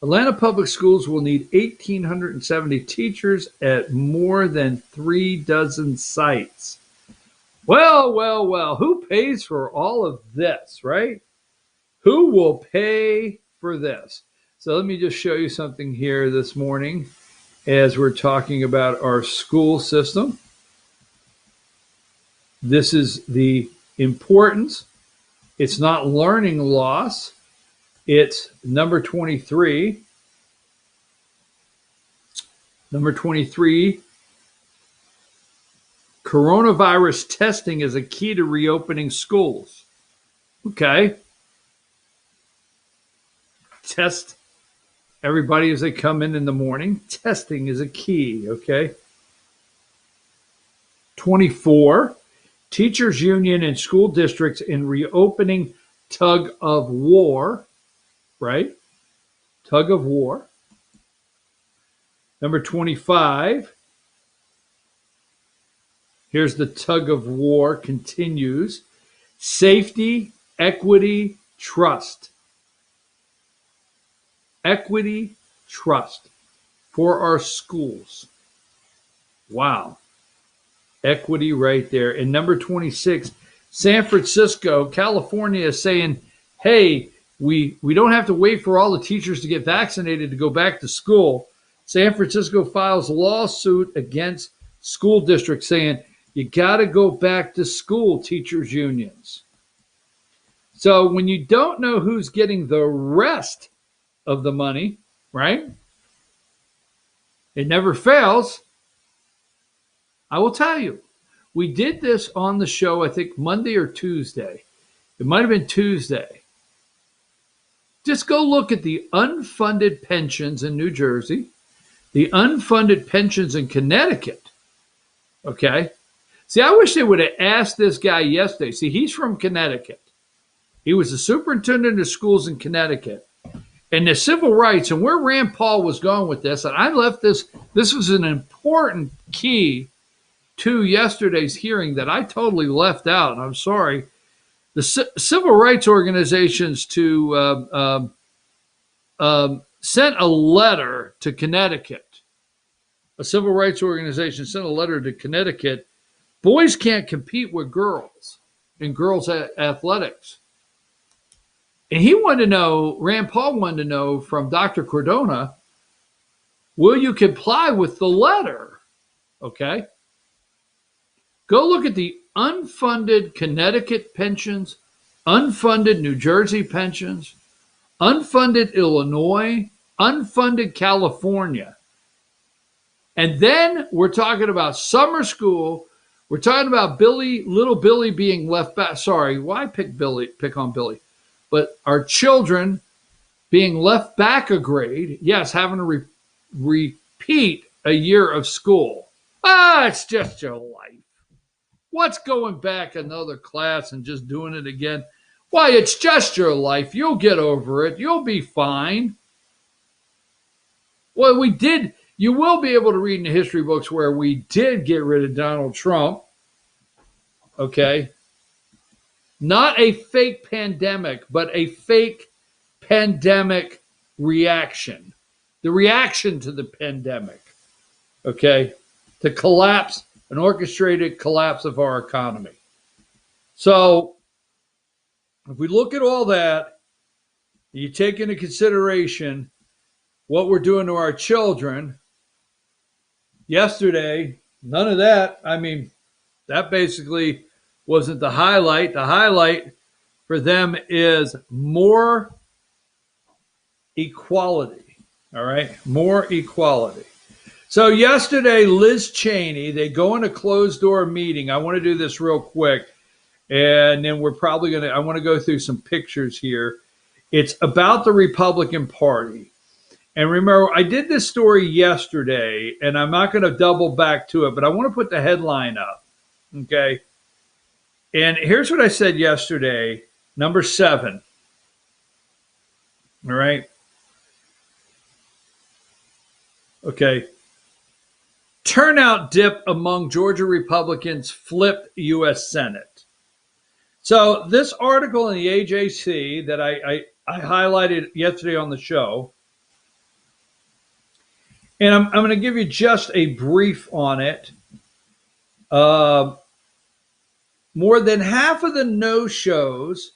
Atlanta Public Schools will need 1,870 teachers at more than 36 sites. Well, who pays for all of this, right? Who will pay for this? So let me just show you something here this morning as we're talking about our school system. This is the importance. It's not learning loss. It's number 23. Number 23, coronavirus testing is a key to reopening schools. Okay. Test everybody as they come in the morning. Testing is a key, okay? 24, teachers union and school districts in reopening tug of war, right? Tug of war. Number 25, here's the tug of war continues. Safety, equity, trust. Equity, trust for our schools. Wow. Equity right there. And number 26, San Francisco, California is saying, hey, we don't have to wait for all the teachers to get vaccinated to go back to school. San Francisco files a lawsuit against school districts saying, you got to go back to school, teachers unions. So when you don't know who's getting the rest of the money, right? It never fails. I will tell you, we did this on the show, I think Monday or Tuesday. It might have been Tuesday. Just go look at the unfunded pensions in New Jersey, the unfunded pensions in Connecticut. Okay? See, I wish they would have asked this guy yesterday. See, he's from Connecticut. He was the superintendent of schools in Connecticut. And the civil rights, and where Rand Paul was going with this, and I left this was an important key to yesterday's hearing that I totally left out, and I'm sorry. The civil rights organizations sent a letter to Connecticut. A civil rights organization sent a letter to Connecticut Boys can't compete with girls in girls' athletics. And he wanted to know, Rand Paul wanted to know from Dr. Cardona, will you comply with the letter? Okay. Go look at the unfunded Connecticut pensions, unfunded New Jersey pensions, unfunded Illinois, unfunded California. And then we're talking about summer school. We're talking about little Billy being left back. Sorry, why pick on Billy? But our children being left back a grade. Yes, having to repeat a year of school. It's just your life. What's going back another class and just doing it again? Why, it's just your life. You'll get over it. You'll be fine. Well, we did. You will be able to read in the history books where we did get rid of Donald Trump. Okay. Not a fake pandemic, but a fake pandemic reaction. The reaction to the pandemic. Okay. To collapse, an orchestrated collapse of our economy. So, if we look at all that, you take into consideration what we're doing to our children. Yesterday, none of that. I mean, that basically wasn't the highlight. The highlight for them is more equality. All right, more equality. So yesterday, Liz Cheney, they go in a closed door meeting. I want to do this real quick. And then we're probably going to, I want to go through some pictures here. It's about the Republican Party. And remember, I did this story yesterday, and I'm not going to double back to it, but I want to put the headline up. Okay. And here's what I said yesterday, number 7. All right. Okay. Turnout dip among Georgia Republicans flipped U.S. Senate. So this article in the AJC that I highlighted yesterday on the show, and I'm going to give you just a brief on it. More than half of the no-shows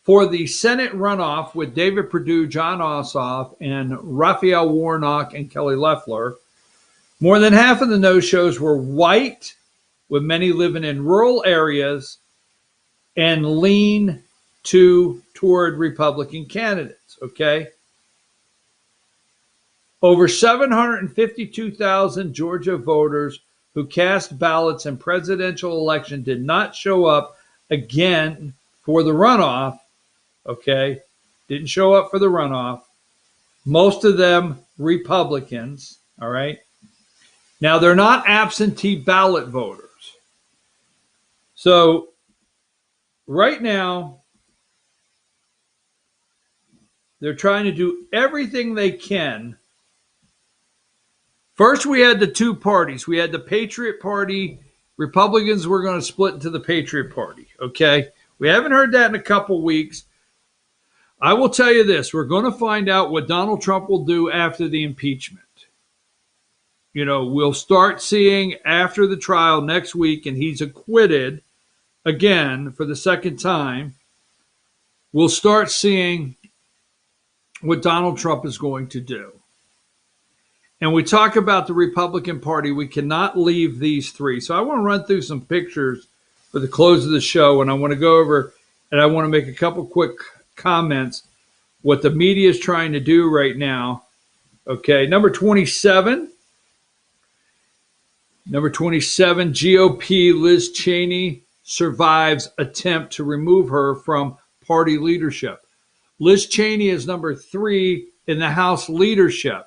for the Senate runoff with David Perdue, John Ossoff, and Raphael Warnock and Kelly Loeffler, more than half of the no-shows were white, with many living in rural areas, and lean toward Republican candidates, okay? Over 752,000 Georgia voters who cast ballots in presidential election did not show up again for the runoff, okay? Didn't show up for the runoff. Most of them Republicans, all right? Now, they're not absentee ballot voters. So, right now, they're trying to do everything they can. First, we had the two parties. We had the Patriot Party. Republicans were going to split into the Patriot Party, okay? We haven't heard that in a couple weeks. I will tell you this. We're going to find out what Donald Trump will do after the impeachment. You know, we'll start seeing after the trial next week, and he's acquitted again for the second time. We'll start seeing what Donald Trump is going to do. And we talk about the Republican Party. We cannot leave these three. So I want to run through some pictures for the close of the show, and I want to go over and I want to make a couple quick comments what the media is trying to do right now. Okay, number 27. Number 27, GOP Liz Cheney survives attempt to remove her from party leadership. Liz Cheney is number 3 in the House leadership.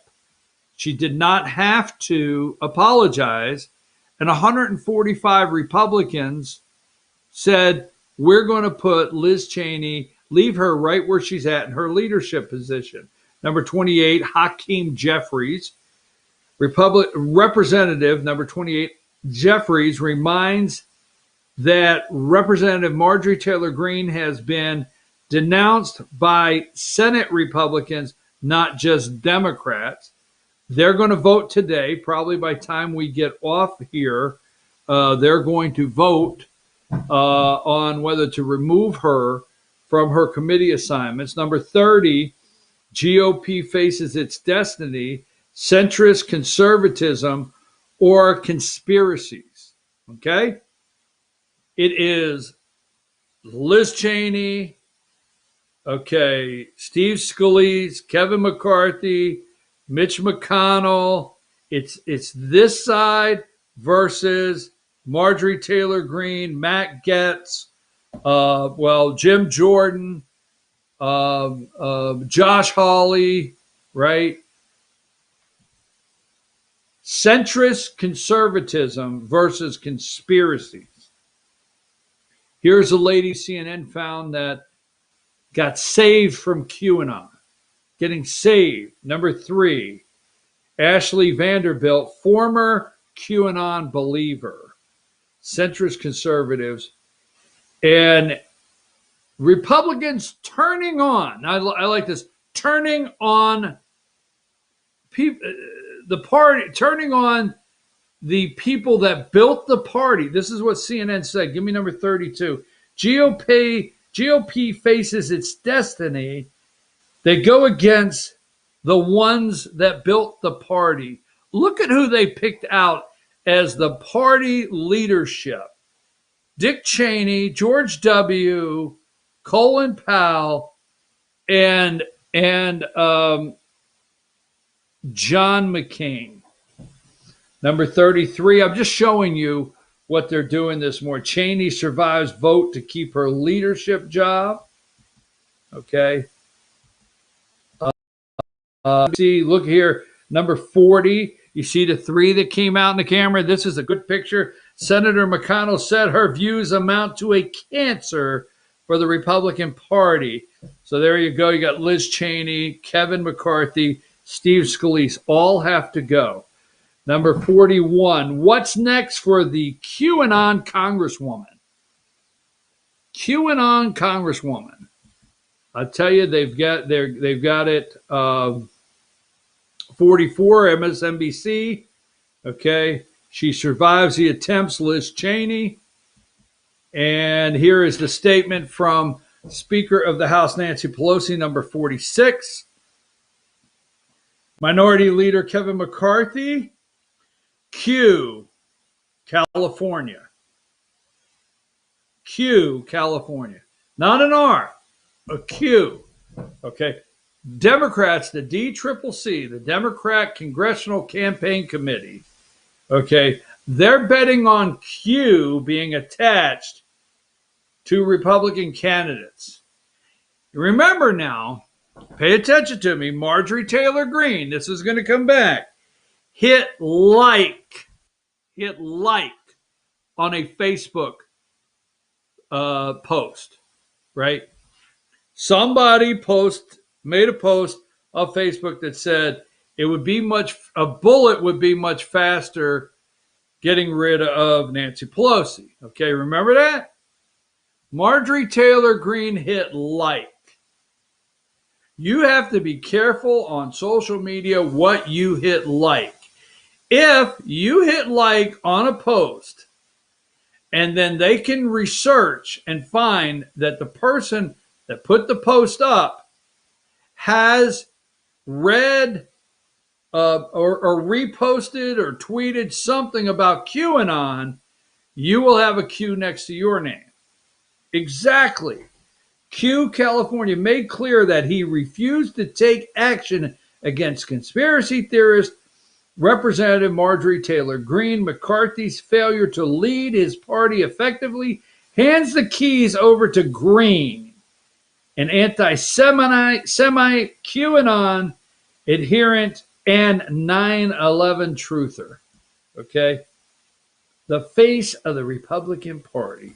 She did not have to apologize, and 145 Republicans said, we're going to put Liz Cheney, leave her right where she's at in her leadership position. Number 28, Hakeem Jeffries. Representative number 28, Jeffries, reminds that Representative Marjorie Taylor Greene has been denounced by Senate Republicans, not just Democrats. They're going to vote today, probably by the time we get off here. they're going to vote on whether to remove her from her committee assignments. Number 30, GOP faces its destiny, centrist conservatism, or conspiracies. Okay? It is Liz Cheney, okay, Steve Scalise, Kevin McCarthy, Mitch McConnell. It's this side versus Marjorie Taylor Greene, Matt Gaetz, Jim Jordan, Josh Hawley, right? Centrist conservatism versus conspiracies. Here's a lady CNN found that got saved from QAnon. Getting saved. Number 3, Ashley Vanderbilt, former QAnon believer. Centrist conservatives. And Republicans turning on. I like this. Turning on people, the party, turning on the people that built the party. This is what CNN said. Give me number 32. GOP faces its destiny. They go against the ones that built the party. Look at who they picked out as the party leadership. Dick Cheney, George W., Colin Powell, and John McCain. Number 33, I'm just showing you what they're doing this morning. Cheney survives vote to keep her leadership job. Okay. See, look here, number 40. You see the 3 that came out in the camera? This is a good picture. Senator McConnell said her views amount to a cancer for the Republican Party. So there you go. You got Liz Cheney, Kevin McCarthy, Steve Scalise, all have to go. Number 41, what's next for the QAnon Congresswoman? QAnon Congresswoman. I tell you, they've got it. 44, MSNBC. Okay, she survives the attempts, Liz Cheney. And here is the statement from Speaker of the House Nancy Pelosi, number 46. Minority Leader Kevin McCarthy. Q, California. Q, California. Not an R, a Q. Okay. Democrats, the DCCC, the Democrat Congressional Campaign Committee, okay, they're betting on Q being attached to Republican candidates. Remember now, pay attention to me, Marjorie Taylor Greene, this is going to come back. Hit like on a Facebook post, right? Somebody made a post on Facebook that said a bullet would be much faster getting rid of Nancy Pelosi. Okay, remember that? Marjorie Taylor Greene hit like. You have to be careful on social media what you hit like. If you hit like on a post and then they can research and find that the person that put the post up has read or reposted or tweeted something about QAnon, you will have a Q next to your name. Exactly. Q, California, made clear that he refused to take action against conspiracy theorists. Representative Marjorie Taylor Greene, McCarthy's failure to lead his party effectively, hands the keys over to Greene, an anti-Semite, QAnon adherent, and 9/11 truther. Okay? The face of the Republican Party.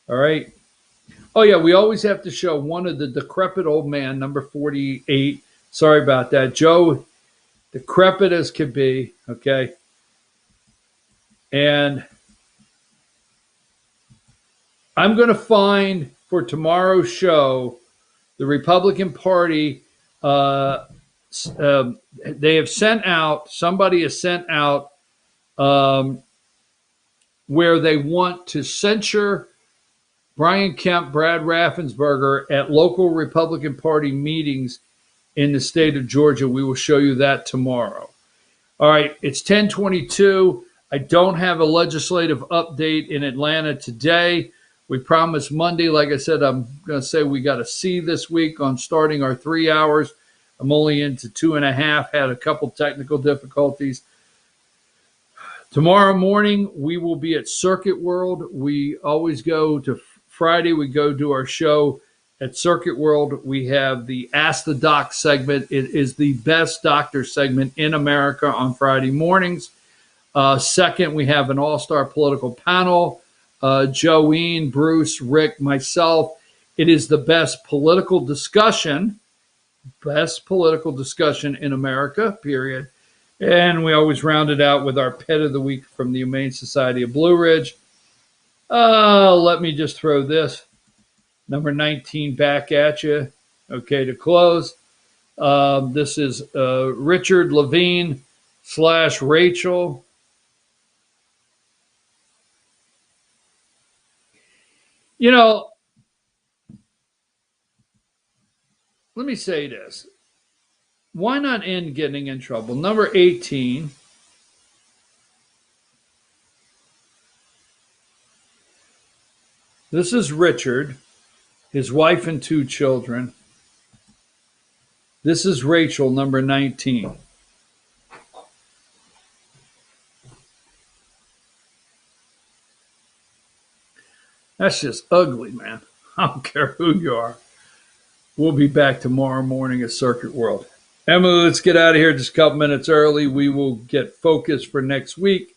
All right? Oh, yeah, we always have to show one of the decrepit old man, number 48. Sorry about that. Joe, decrepit as could be, okay? And I'm going to find for tomorrow's show the Republican Party. They have sent out, somebody has sent out where they want to censure Brian Kemp, Brad Raffensperger at local Republican Party meetings in the state of Georgia. We will show you that tomorrow. All right, it's 10:22. I don't have a legislative update in Atlanta today. We promised Monday. Like I said, I'm going to say we got a C this week on starting our 3 hours. I'm only into 2.5, had a couple technical difficulties. Tomorrow morning, we will be at Circuit World. We always go to Friday, we go do our show at Circuit World. We have the Ask the Doc segment. It is the best doctor segment in America on Friday mornings. Second, we have an all-star political panel. Joeen, Bruce, Rick, myself. It is the best political discussion in America, period. And we always round it out with our pet of the week from the Humane Society of Blue Ridge. Let me just throw this. Number 19 back at you. Okay, to close. This is Richard Levine / Rachel. You know, let me say this. Why not end getting in trouble? Number 18. This is Richard, his wife and 2 children. This is Rachel, number 19. That's just ugly, man. I don't care who you are. We'll be back tomorrow morning at Circuit World. Emily, let's get out of here just a couple minutes early. We will get focused for next week,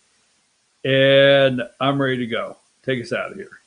and I'm ready to go. Take us out of here.